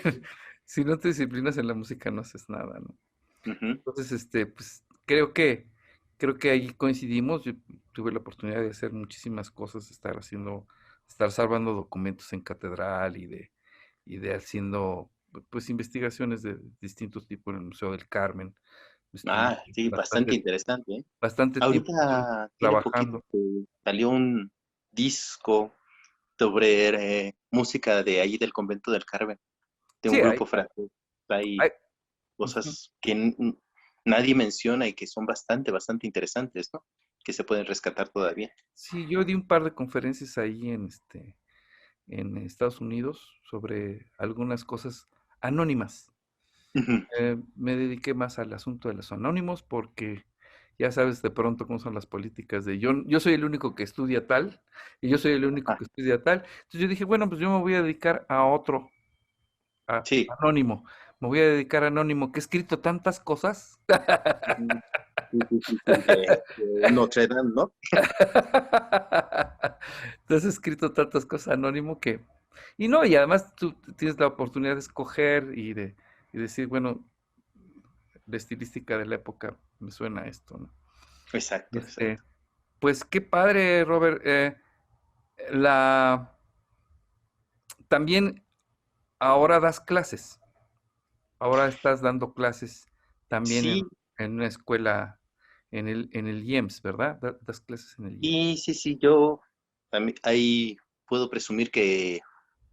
si no te disciplinas en la música, no haces nada, ¿no? Ujú. Entonces, pues creo que ahí coincidimos. Yo tuve la oportunidad de hacer muchísimas cosas, estar salvando documentos en catedral y de haciendo pues investigaciones de distintos tipos en el Museo del Carmen. Estuve Sí, bastante interesante, ¿eh? bastante tiempo estuve Ahorita tiene poquito trabajando. que salió un disco sobre música de ahí del convento del Carmen, de un Sí, grupo francés. Hay hay, ujú. cosas que nadie menciona y que son bastante interesantes, ¿no? Que se pueden rescatar todavía. Sí, yo di un par de conferencias ahí en Estados Unidos sobre algunas cosas anónimas. Ujú. Me dediqué más al asunto de los anónimos porque ya sabes de pronto cómo son las políticas de yo soy el único que estudia tal y yo soy el único Ah, que estudia tal. Entonces yo dije, bueno, pues yo me voy a dedicar a otro, a sí. anónimo. Me voy a dedicar a anónimo, que he escrito tantas cosas. Ujú. Sí, de Notre Dame, ¿no? Entonces he escrito tantas cosas anónimo que... Y no, y además tú tienes la oportunidad de escoger y decir, bueno, la estilística de la época me suena a esto, ¿no? Exacto, Este, exacto. pues qué padre, Robert. La, también ahora das clases. Ahora estás dando clases también Sí, en una escuela, en el IEMS, ¿verdad? Das clases en el IEMS. sí, yo también ahí puedo presumir que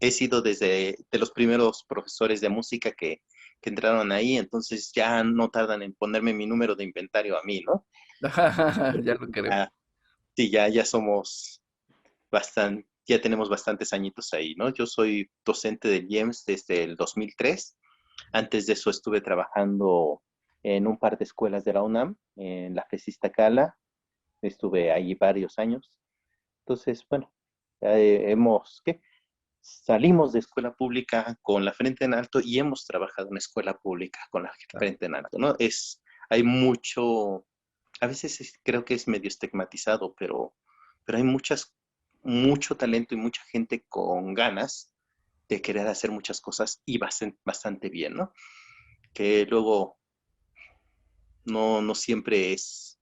he sido desde de los primeros profesores de música que entraron ahí, entonces ya no tardan en ponerme mi número de inventario a mí, ¿no? Ya lo creo. Ya, sí, ya somos bastante, ya tenemos bastantes añitos ahí, ¿no? Yo soy docente del IEMS desde el 2003. Antes de eso estuve trabajando en un par de escuelas de la UNAM, en la FES Iztacala, estuve ahí varios años. Entonces, bueno, ¿qué? Salimos de escuela pública con la frente en alto y hemos trabajado en escuela pública con la Claro. frente en alto, ¿no? Hay mucho, a veces creo que es medio estigmatizado, pero hay mucho talento y mucha gente con ganas de querer hacer muchas cosas y bastante bien, ¿no? Que luego no siempre es,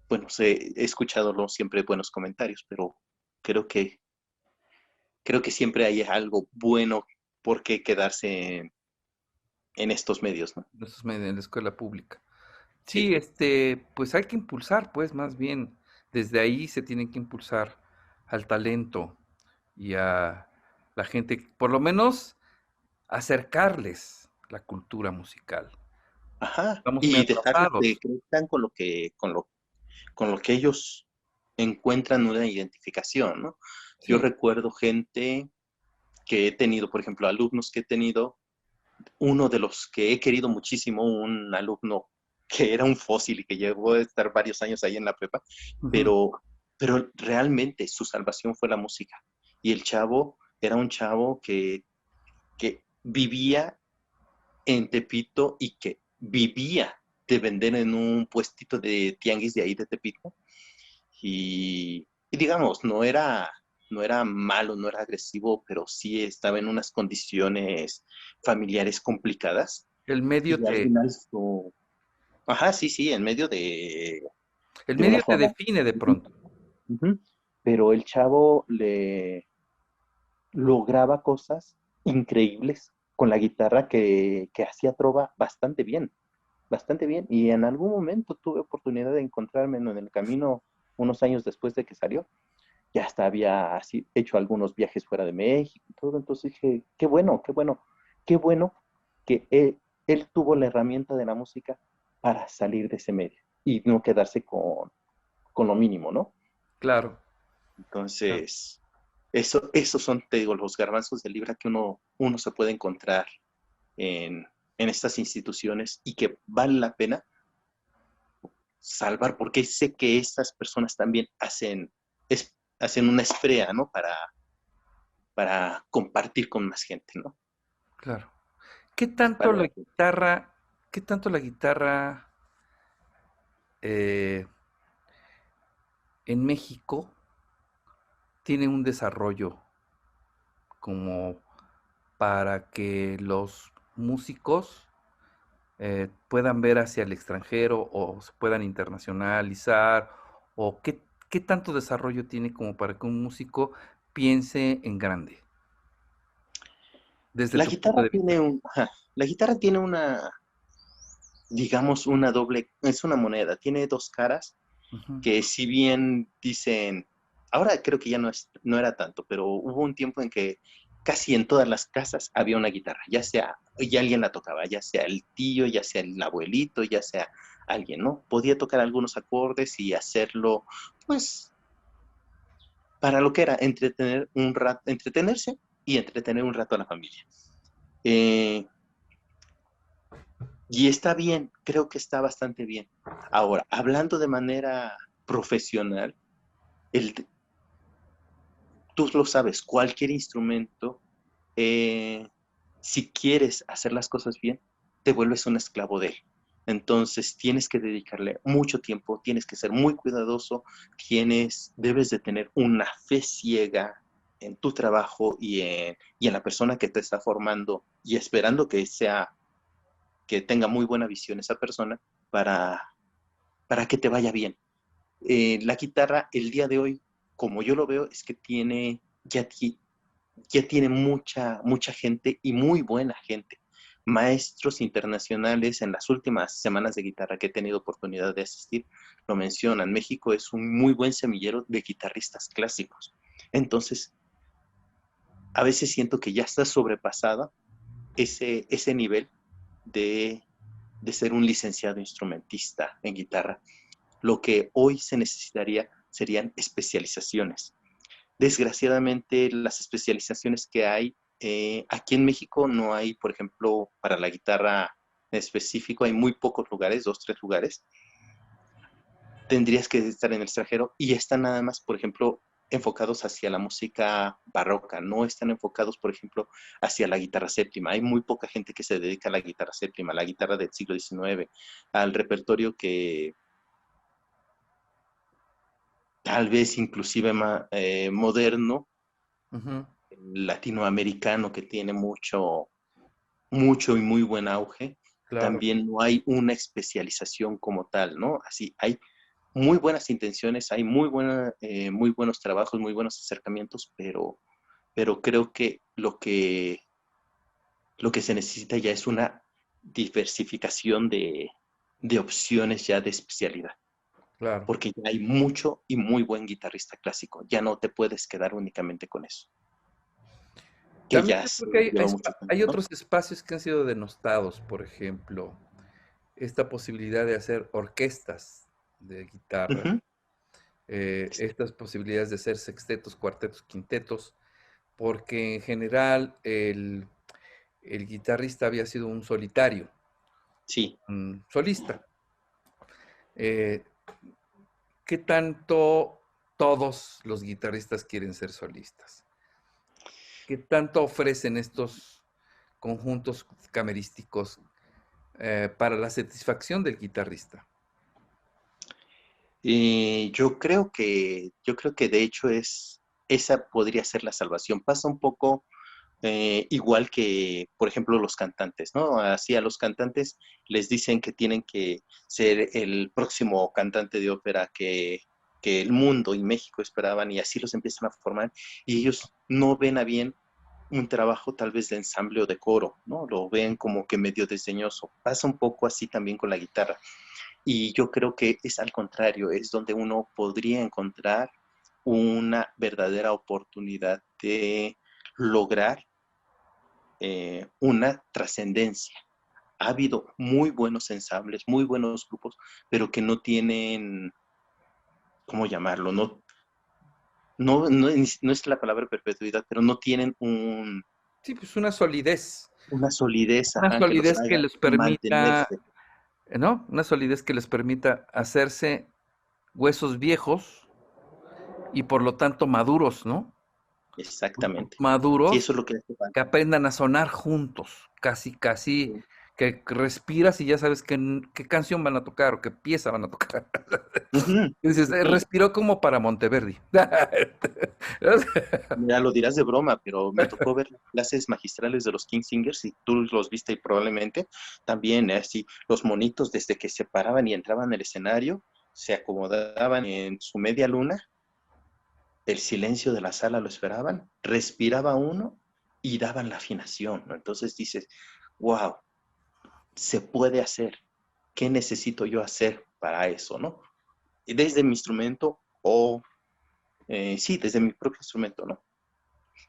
bueno, he escuchado no siempre buenos comentarios, pero creo que, creo que siempre hay algo bueno por qué quedarse en estos medios, ¿no? Eso es en la escuela pública. Sí, Sí, pues hay que impulsar, pues más bien, desde ahí se tiene que impulsar al talento y a la gente, por lo menos acercarles la cultura musical. ajá, Estamos muy y dejarles que atrasados. crezcan con lo que ellos encuentran una identificación, ¿no? Yo Sí, recuerdo gente que he tenido, por ejemplo, alumnos que he tenido, uno de los que he querido muchísimo, un alumno que era un fósil y que llegó a estar varios años ahí en la prepa, ujú, pero, pero realmente su salvación fue la música. Y el chavo era un chavo que vivía en Tepito y que vivía de vender en un puestito de tianguis de ahí de Tepito. Y digamos, no era malo, no era agresivo, pero sí estaba en unas condiciones familiares complicadas. el medio Y al te, final, ajá, sí, en medio el de una medio te zona. define de pronto. Ujú. Pero el chavo le lograba cosas increíbles con la guitarra que hacía trova bastante bien, bastante bien. Y en algún momento tuve oportunidad de encontrarme en el camino unos años después de que salió. Ya hasta había así, hecho algunos viajes fuera de México y todo. Entonces dije, qué bueno, qué bueno, qué bueno que él tuvo la herramienta de la música para salir de ese medio y no quedarse con lo mínimo, ¿no? Claro, claro. Entonces, esos son, te digo, los garbanzos de libra que uno se puede encontrar en, en estas instituciones y que vale la pena salvar, porque sé que estas personas también hacen una esprea, ¿no? Para compartir con más gente, ¿no? Claro. ¿Qué tanto Vale la la pena. guitarra, qué tanto la guitarra eh, en México tiene un desarrollo como para que los músicos puedan ver hacia el extranjero o se puedan internacionalizar? ¿O qué tanto desarrollo tiene como para que un músico piense en grande? desde La tu punto guitarra de vista? tiene la guitarra tiene digamos, una doble, es una moneda, tiene dos caras Ujú. que si bien dicen, ahora creo que ya no era tanto, pero hubo un tiempo en que casi en todas las casas había una guitarra, ya sea, y alguien la tocaba, ya sea el tío, ya sea el abuelito, ya sea alguien, ¿no? Podía tocar algunos acordes y hacerlo, pues, para lo que era entretener un rato, entretenerse y entretener un rato a la familia. Eh, y está bien, creo que está bastante bien. Ahora, hablando de manera profesional, el, tú lo sabes, cualquier instrumento, eh, si quieres hacer las cosas bien, te vuelves un esclavo de él. Entonces tienes que dedicarle mucho tiempo, tienes que ser muy cuidadoso, debes de tener una fe ciega en tu trabajo y en la persona que te está formando y esperando que tenga muy buena visión esa persona para, para que te vaya bien. La guitarra, el día de hoy, como yo lo veo, es que ya tiene mucha gente y muy buena gente. Maestros internacionales en las últimas semanas de guitarra que he tenido oportunidad de asistir lo mencionan. México es un muy buen semillero de guitarristas clásicos. Entonces, a veces siento que ya está sobrepasada ese nivel de, de ser un licenciado instrumentista en guitarra. Lo que hoy se necesitaría serían especializaciones. Desgraciadamente, las especializaciones que hay aquí en México no hay, por ejemplo, para la guitarra en específico, hay muy pocos lugares, dos, tres lugares. Tendrías que estar en el extranjero y están nada más, por ejemplo, enfocados hacia la música barroca, no están enfocados, por ejemplo, hacia la guitarra séptima. Hay muy poca gente que se dedica a la guitarra séptima, a la guitarra del siglo XIX, al repertorio que tal vez inclusive moderno, Ujú, latinoamericano, que tiene mucho y muy buen auge. claro. También no hay una especialización como tal, ¿no? Así, hay muy buenas intenciones, hay muy buenos trabajos, muy buenos acercamientos, pero creo que lo que se necesita ya es una diversificación de opciones ya de especialidad, Claro. porque ya hay mucho y muy buen guitarrista clásico, ya no te puedes quedar únicamente con eso, que También ya yo se creo que lleva mucho tiempo, hay ¿no? otros espacios que han sido denostados, por ejemplo, esta posibilidad de hacer orquestas de guitarra, Ujú. estas posibilidades de hacer sextetos, cuartetos, quintetos, porque en general el guitarrista había sido un solitario, Sí. un solista. Eh, ¿Qué tanto todos los guitarristas quieren ser solistas? ¿Qué tanto ofrecen estos conjuntos camerísticos para la satisfacción del guitarrista? Yo creo que de hecho esa podría ser la salvación. Pasa un poco igual que, por ejemplo, los cantantes, ¿no? Así a los cantantes les dicen que tienen que ser el próximo cantante de ópera que el mundo y México esperaban y así los empiezan a formar y ellos no ven a bien un trabajo tal vez de ensamble o de coro, ¿no? Lo ven como que medio desdeñoso. Pasa un poco así también con la guitarra. Y yo creo que es al contrario, es donde uno podría encontrar una verdadera oportunidad de lograr una trascendencia. Ha habido muy buenos ensambles, muy buenos grupos, pero que no tienen, ¿cómo llamarlo? No es la palabra perpetuidad, pero no tienen Sí, pues una solidez. una solidez, Una que los solidez que haga les permita, mantenerse. ¿no? Una solidez que les permita hacerse huesos viejos y por lo tanto maduros, ¿no? Exactamente. Sí, Maduros eso es lo que hace que falta. aprendan a sonar juntos, casi, que respiras y ya sabes qué canción van a tocar o qué pieza van a tocar. Ujú. Y dices, Sí. respiró como para Monteverdi. Mira, lo dirás de broma, pero me tocó ver las clases magistrales de los King Singers y tú los viste y probablemente también, así, los monitos desde que se paraban y entraban al escenario, se acomodaban en su media luna, el silencio de la sala lo esperaban, respiraba uno y daban la afinación, ¿no? Entonces dices, wow, se puede hacer. ¿Qué necesito yo hacer para eso, no? Desde mi instrumento o, sí, desde mi propio instrumento, ¿no?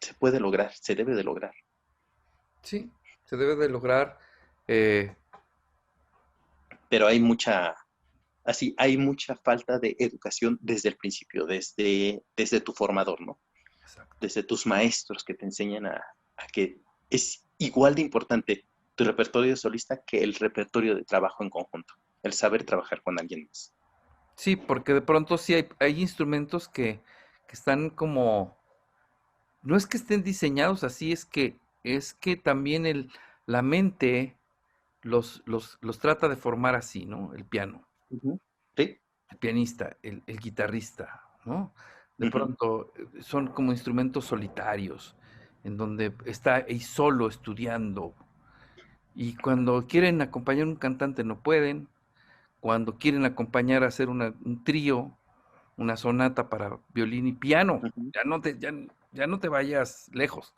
Se puede lograr, se debe de lograr. Sí, se debe de lograr. eh, Pero hay mucha falta de educación desde el principio, desde tu formador, ¿no? exacto. Desde tus maestros que te enseñan a que es igual de importante tu repertorio de solista que el repertorio de trabajo en conjunto, el saber trabajar con alguien más. Sí, porque de pronto sí hay instrumentos que están como, no es que estén diseñados así, es que también la mente los trata de formar así, ¿no? El piano, Ujú. ¿Sí? el pianista, el guitarrista, ¿no? De Ujú. pronto son como instrumentos solitarios, en donde está ahí solo estudiando, y cuando quieren acompañar a un cantante no pueden, cuando quieren acompañar a hacer un trío, una sonata para violín y piano, Ujú. ya no te vayas lejos,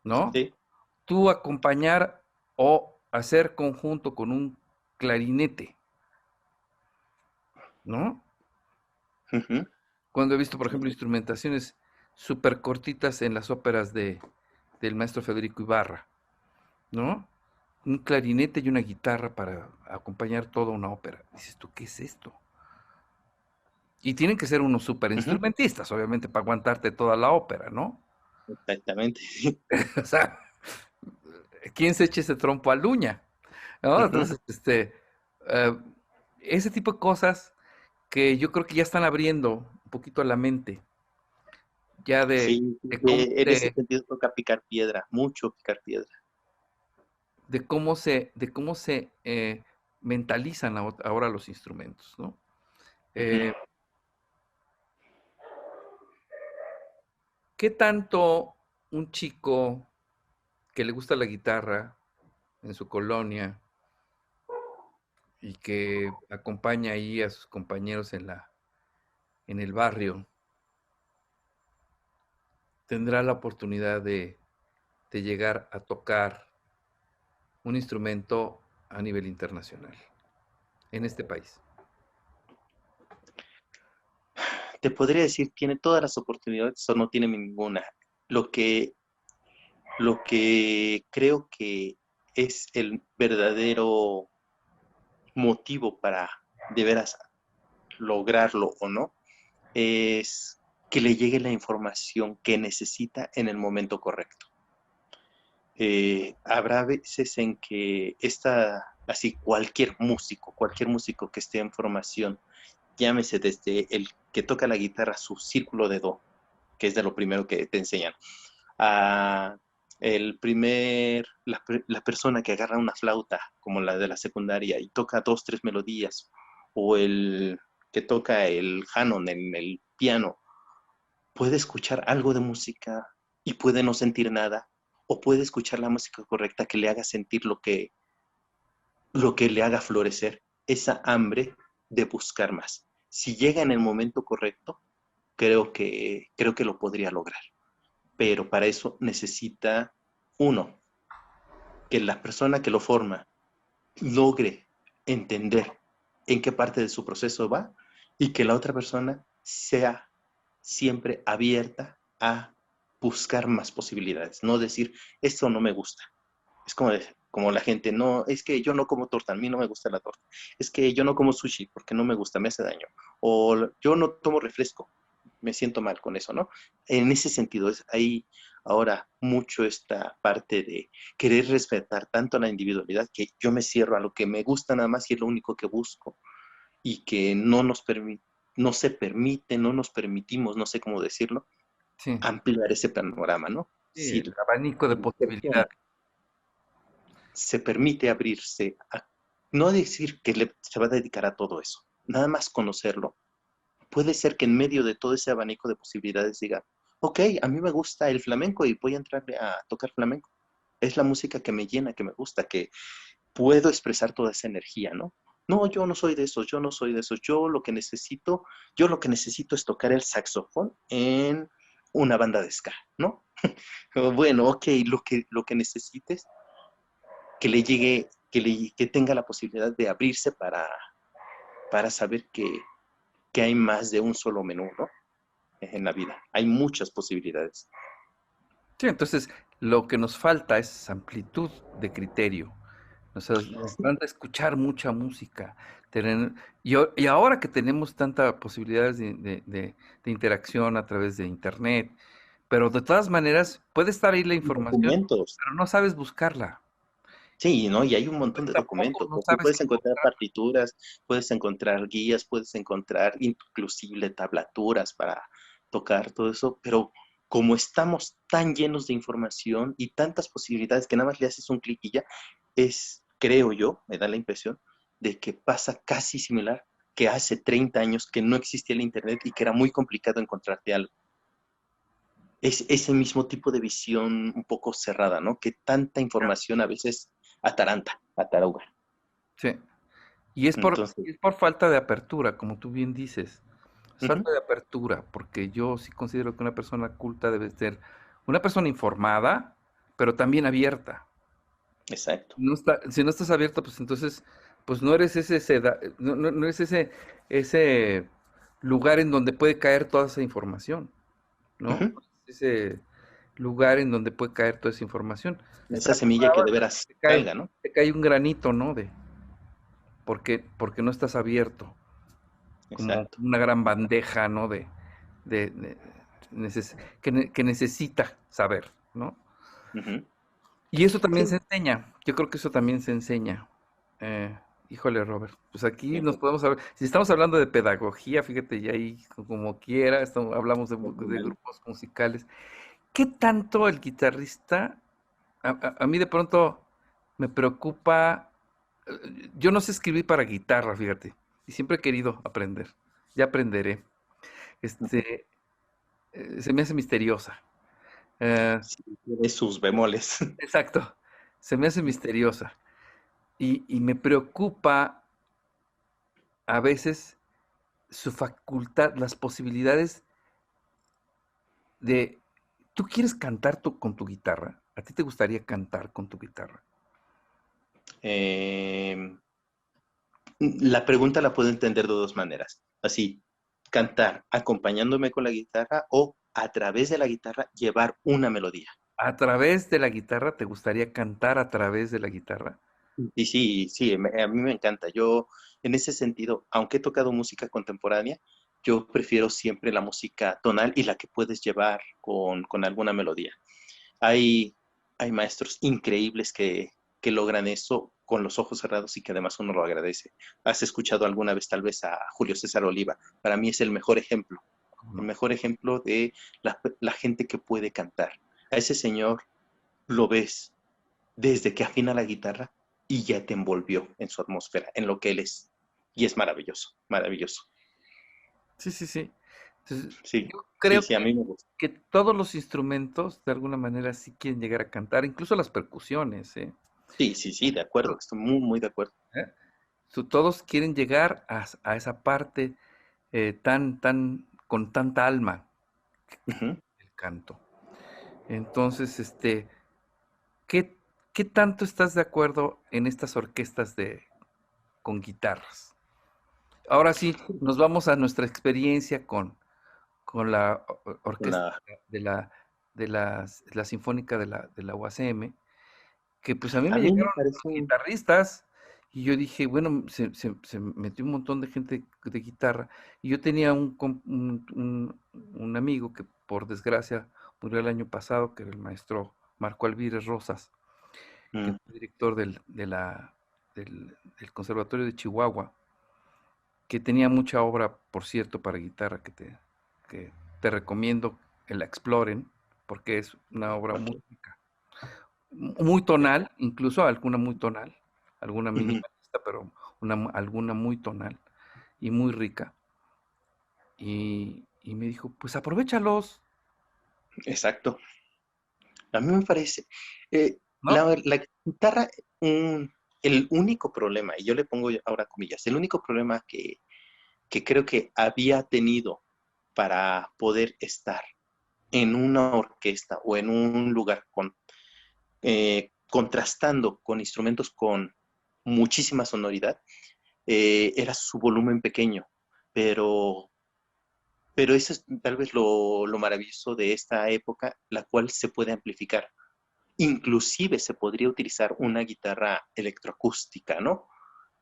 ¿no? Sí. Tú acompañar o hacer conjunto con un clarinete, ¿no? Ujú. Cuando he visto, por Sí. ejemplo, instrumentaciones súper cortitas en las óperas del maestro Federico Ibarra, ¿no? Un clarinete y una guitarra para acompañar toda una ópera. Dices tú, ¿qué es esto? Y tienen que ser unos súper Ujú. instrumentistas, obviamente, para aguantarte toda la ópera, ¿no? Exactamente. O sea, ¿quién se echa ese trompo al uña? ¿No? Ujú. Entonces, eh, ese tipo de cosas que yo creo que ya están abriendo un poquito la mente, ya Sí, de cómo en ese se, sentido toca picar piedra, mucho picar piedra. de cómo se mentalizan ahora los instrumentos, ¿no? Ujú. Eh, ¿Qué tanto un chico que le gusta la guitarra en su colonia y que acompaña ahí a sus compañeros en el barrio, tendrá la oportunidad de llegar a tocar un instrumento a nivel internacional en este país? Te podría decir, tiene todas las oportunidades o no tiene ninguna. Lo que, lo que creo que es el verdadero motivo para de veras lograrlo o no, es que le llegue la información que necesita en el momento correcto. Habrá veces en que así cualquier músico que esté en formación, llámese desde el que toca la guitarra, su círculo de do, que es de lo primero que te enseñan, a la persona que agarra una flauta, como la de la secundaria, y toca dos, tres melodías, o el que toca el Hanon en el piano, puede escuchar algo de música y puede no sentir nada, o puede escuchar la música correcta que le haga sentir lo que le haga florecer esa hambre de buscar más. Si llega en el momento correcto, creo que lo podría lograr. Pero para eso necesita, uno, que la persona que lo forma logre entender en qué parte de su proceso va y que la otra persona sea siempre abierta a buscar más posibilidades, no decir, esto no me gusta. Es como la gente, no, es que yo no como torta, a mí no me gusta la torta. Es que yo no como sushi porque no me gusta, me hace daño. O yo no tomo refresco, me siento mal con eso, ¿no? En ese sentido, hay ahora mucho esta parte de querer respetar tanto la individualidad que yo me cierro a lo que me gusta nada más y es lo único que busco y que no se permite, no nos permitimos, no sé cómo decirlo, Sí, ampliar ese panorama, ¿no? sí, Si el abanico de la persona posibilidades. se permite abrirse a no decir que se va a dedicar a todo eso, nada más conocerlo, puede ser que en medio de todo ese abanico de posibilidades diga, ok, a mí me gusta el flamenco y voy a entrarle a tocar flamenco. Es la música que me llena, que me gusta, que puedo expresar toda esa energía, ¿no? No, yo no soy de esos, yo no soy de esos. Yo lo que necesito es tocar el saxofón una banda de ska, ¿no? Bueno, ok, lo que necesites, que le llegue, que tenga la posibilidad de abrirse para saber que hay más de un solo menú, ¿no? En la vida. Hay muchas posibilidades. Sí, entonces lo que nos falta es amplitud de criterio. Nos Sí, falta escuchar mucha música. Tener, y ahora que tenemos tantas posibilidades de interacción a través de Internet, pero de todas maneras puede estar ahí la información, documentos. pero no sabes buscarla. Sí, ¿no? Y hay un montón de Tampoco documentos. no Porque sabes puedes qué encontrar buscar. partituras, puedes encontrar guías, puedes encontrar inclusive tablaturas para tocar todo eso, pero como estamos tan llenos de información y tantas posibilidades que nada más le haces un clic y ya, creo yo, me da la impresión, de que pasa casi similar que hace 30 años que no existía el Internet y que era muy complicado encontrarte algo. Es ese mismo tipo de visión un poco cerrada, ¿no? Que tanta información a veces ataruga. Sí. Entonces, Y es por falta de apertura, como tú bien dices. Es ujú, falta de apertura, porque yo sí considero que una persona culta debe ser una persona informada, pero también abierta. exacto. Si no estás abierto, pues entonces, pues no eres no eres ese lugar en donde puede caer toda esa información, ¿no? Ujú. Ese lugar en donde puede caer toda esa información. Esa Estás semilla que cerrado, de veras te salga, ¿no? te cae un granito, ¿no? Porque no estás abierto, como Exacto. una gran bandeja, ¿no? De que necesita saber, ¿no? Ujú. Y eso también se Sí, enseña, yo creo que eso también se enseña. Híjole, Robert, pues aquí sí. nos podemos hablar, si estamos hablando de pedagogía, fíjate, y ahí como quiera, hablamos de Ujú. grupos musicales. ¿Qué tanto el guitarrista, a mí de pronto me preocupa, yo no sé escribir para guitarra, fíjate, y siempre he querido aprender, ya aprenderé. Este, Se me hace misteriosa. Eh, Sí, tiene sus bemoles. exacto, se me hace misteriosa. Y me preocupa a veces su facultad, las posibilidades de... ¿Tú quieres cantar con tu guitarra? ¿A ti te gustaría cantar con tu guitarra? Em, la pregunta la puedo entender de dos maneras. Así, cantar acompañándome con la guitarra o a través de la guitarra llevar una melodía. ¿A través de la guitarra te gustaría cantar a través de la guitarra? Y sí, sí, a mí me encanta. Yo, en ese sentido, aunque he tocado música contemporánea, yo prefiero siempre la música tonal y la que puedes llevar con alguna melodía. Hay, hay maestros increíbles que logran eso con los ojos cerrados y que además uno lo agradece. ¿Has escuchado alguna vez tal vez a Julio César Oliva? Para mí es ¿Cómo el no? mejor ejemplo de la gente que puede cantar. A ese señor lo ves desde que afina la guitarra y ya te envolvió en su atmósfera, en lo que él es. Y es maravilloso, maravilloso. Sí, sí, sí. Entonces, Sí, yo sí, creo sí, a mí me gusta. que todos los instrumentos, de alguna manera, sí quieren llegar a cantar, incluso las percusiones, ¿eh? Sí, sí, sí, de acuerdo, estoy muy, muy de acuerdo. ¿Eh? Todos quieren llegar a esa parte con tanta alma, Ujú. el canto. Entonces, ¿qué, qué tanto estás de acuerdo en estas orquestas con guitarras? Ahora sí, nos vamos a nuestra experiencia con la orquesta La- de la Sinfónica de la UACM, que pues a mí a me mí me llegaron parece los guitarristas y yo dije, bueno, se metió un montón de gente de guitarra y yo tenía un amigo que por desgracia murió el año pasado, que era el maestro Marco Alvírez Rosas, que mm, fue director del Conservatorio de Chihuahua, que tenía mucha obra, por cierto, para guitarra, que te recomiendo que la exploren, porque es una obra ok, muy rica, muy tonal, incluso alguna muy tonal, alguna ujú, minimalista, pero alguna muy tonal y muy rica. Y me dijo, pues aprovéchalos, exacto. A mí me parece, eh, ¿no? la guitarra, mm, el único problema, y yo le pongo ahora comillas, el único problema que creo que había tenido para poder estar en una orquesta o en un lugar contrastando con instrumentos con muchísima sonoridad, era su volumen pequeño, pero, pero eso es tal vez lo maravilloso de esta época, la cual se puede amplificar. Inclusive se podría utilizar una guitarra electroacústica, ¿no?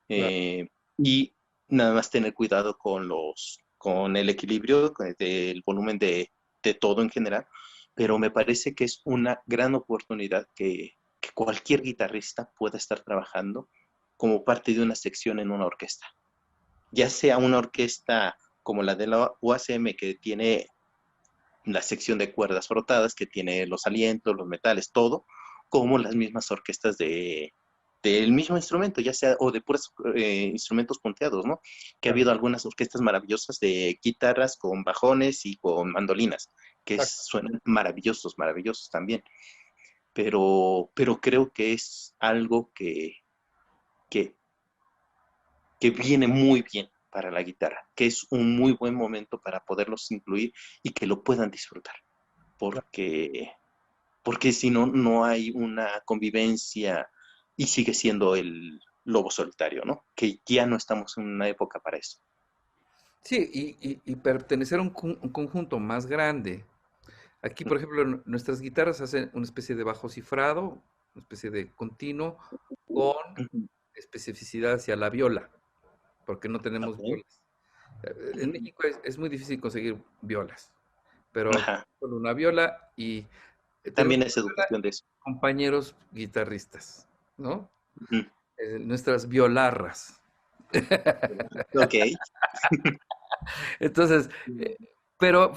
Claro. Eh, y nada más tener cuidado con el equilibrio del volumen de todo en general, pero me parece que es una gran oportunidad que cualquier guitarrista pueda estar trabajando como parte de una sección en una orquesta, ya sea una orquesta como la de la UACM que tiene la sección de cuerdas frotadas, que tiene los alientos, los metales, todo, como las mismas orquestas del mismo instrumento, ya sea, o de puros instrumentos punteados, ¿no? Que ha Claro. habido algunas orquestas maravillosas de guitarras con bajones y con mandolinas, que Exacto. suenan maravillosos, maravillosos también. Pero creo que es algo que, que viene muy bien para la guitarra, que es un muy buen momento para poderlos incluir y que lo puedan disfrutar, porque si no, no hay una convivencia y sigue siendo el lobo solitario, ¿no? Que ya no estamos en una época para eso. Sí, y pertenecer a un conjunto más grande. Aquí, por ejemplo, nuestras guitarras hacen una especie de bajo cifrado, una especie de continuo, con Ujú. especificidad hacia la viola, porque no tenemos Ok. violas. En México es muy difícil conseguir violas, pero aquí Ajá. solo una viola y tenemos También es educación de eso. compañeros guitarristas, ¿no? Ujú. Nuestras violarras. Ok. Entonces, pero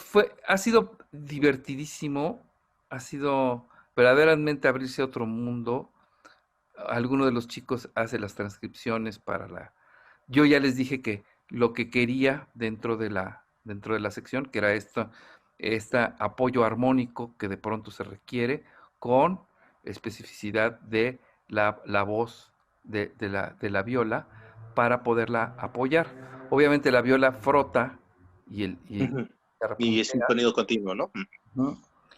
ha sido divertidísimo, ha sido verdaderamente abrirse a otro mundo. Alguno de los chicos hace las transcripciones para la. Yo ya les dije que lo que quería dentro de la sección, que era este apoyo armónico que de pronto se requiere con especificidad de la voz de la viola para poderla apoyar. Obviamente la viola frota y el Ujú. guitarra Y es un puntea. sonido continuo, ¿no? Ujú.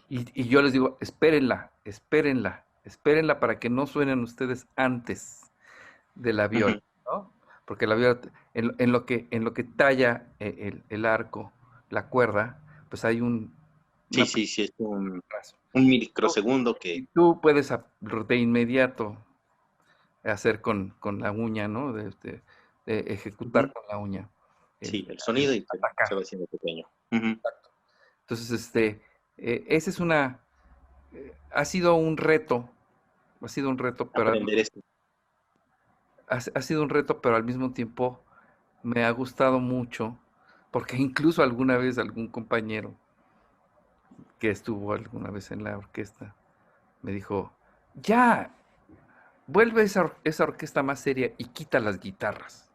Y yo les digo, espérenla, espérenla, espérenla para que no suenen ustedes antes de la viola, Ujú. ¿no? Porque la viola, en lo que talla el arco, la cuerda, pues hay Sí, una sí, pequeña sí, es razón. un Tú- microsegundo que, Y tú puedes de inmediato hacer con la uña, ¿no? De ejecutar ujú, con la uña, sí, el el sonido y se atacar. va haciendo pequeño. Ujú. Entonces, ese ha sido un reto, pero Aprender esto. ha sido un reto, pero al mismo tiempo me ha gustado mucho, porque incluso alguna vez algún compañero que estuvo alguna vez en la orquesta me dijo, ya, vuelve esa orquesta más seria y quita las guitarras.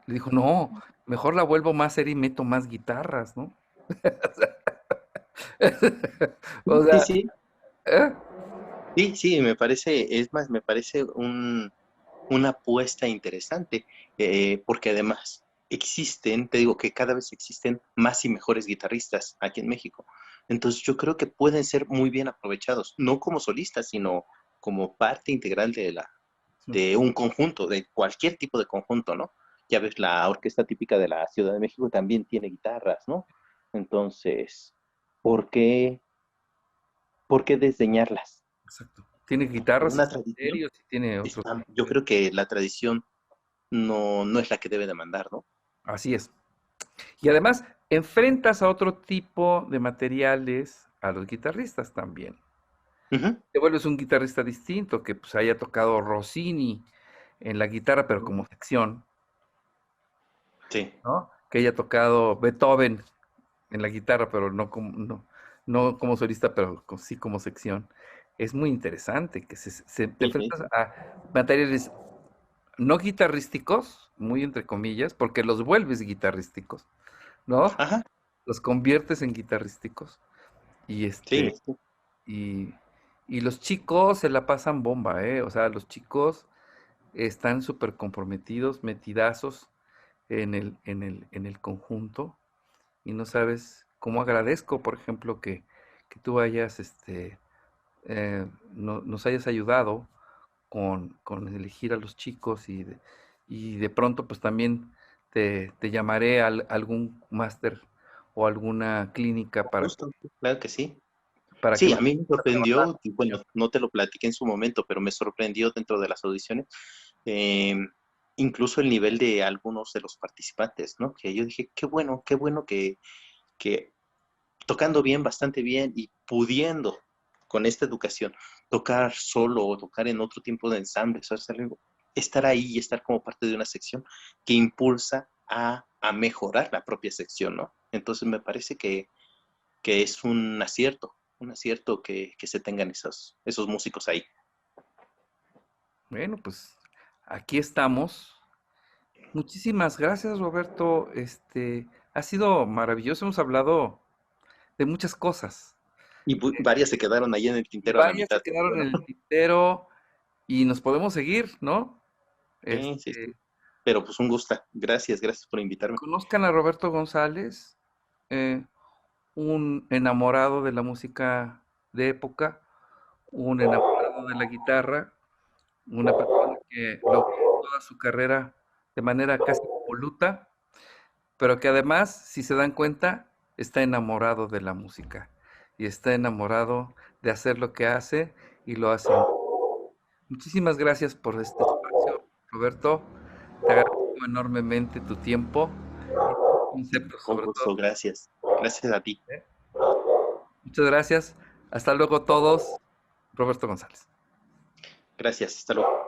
Le dijo, no, mejor la vuelvo más seria y meto más guitarras, ¿no? O Sí, sea, sí, ¿eh? sí, sí, me parece, es más, me parece una apuesta interesante, porque además existen, te digo que cada vez existen más y mejores guitarristas aquí en México. Entonces yo creo que pueden ser muy bien aprovechados, no como solistas, sino como parte integral Sí. de un conjunto, de cualquier tipo de conjunto, ¿no? Ya ves, la orquesta típica de la Ciudad de México también tiene guitarras, ¿no? Entonces, ¿por qué, por qué desdeñarlas? Exacto. Tiene Como guitarras y una tradición, criterios y tiene otros. yo creo que la tradición no es la que debe demandar, ¿no? Así es. Y además, enfrentas a otro tipo de materiales a los guitarristas también. Ujú. Te vuelves un guitarrista distinto, que pues haya tocado Rossini en la guitarra, pero como sección, Sí, ¿no? Que haya tocado Beethoven en la guitarra, pero no como solista, pero sí como sección. Es muy interesante que te sí, sí. enfrentas a materiales no guitarrísticos, muy entre comillas, porque los vuelves guitarrísticos, ¿no? Ajá, Los conviertes en guitarrísticos. Y sí, sí. y, y los chicos se la pasan bomba, ¿eh? O sea, los chicos están súper comprometidos, metidazos en el conjunto. Y no sabes cómo agradezco, por ejemplo, que que tú hayas, nos hayas ayudado con elegir a los chicos y de pronto pues también te llamaré a algún máster o alguna clínica Justo, claro que sí. para que Sí, nos a mí me ayudes a trabajar. sorprendió, y bueno, no te lo platiqué en su momento, pero me sorprendió dentro de las audiciones, eh, incluso el nivel de algunos de los participantes, ¿no? Que yo dije, qué bueno que tocando bien, bastante bien y pudiendo con esta educación tocar solo o tocar en otro tipo de ensambles, o hacer algo, estar ahí y estar como parte de una sección que impulsa a mejorar la propia sección, ¿no? Entonces me parece que es un acierto que se tengan esos músicos ahí. Bueno, pues aquí estamos. Muchísimas gracias, Roberto. Ha sido maravilloso. Hemos hablado de muchas cosas. Y varias se quedaron ahí en el Y tintero a la varias se mitad, pero quedaron bueno, en el tintero y nos podemos seguir, ¿no? sí, sí, Este, sí. Pero pues un gusto. Gracias, gracias por invitarme. conozcan a Roberto González, eh, un enamorado de la música de época, un enamorado de la guitarra, una persona que logró toda su carrera de manera casi impoluta, pero que además, si se dan cuenta, está enamorado de la música y está enamorado de hacer lo que hace y lo hace. Muchísimas gracias por este espacio, Roberto. Te agradezco enormemente tu tiempo y tus conceptos, Con sobre todo. gusto, gracias. Gracias a ti. ¿Eh? Muchas gracias. Hasta luego todos. Roberto González. Gracias, hasta luego.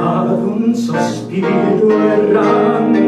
Ad un sospiro errante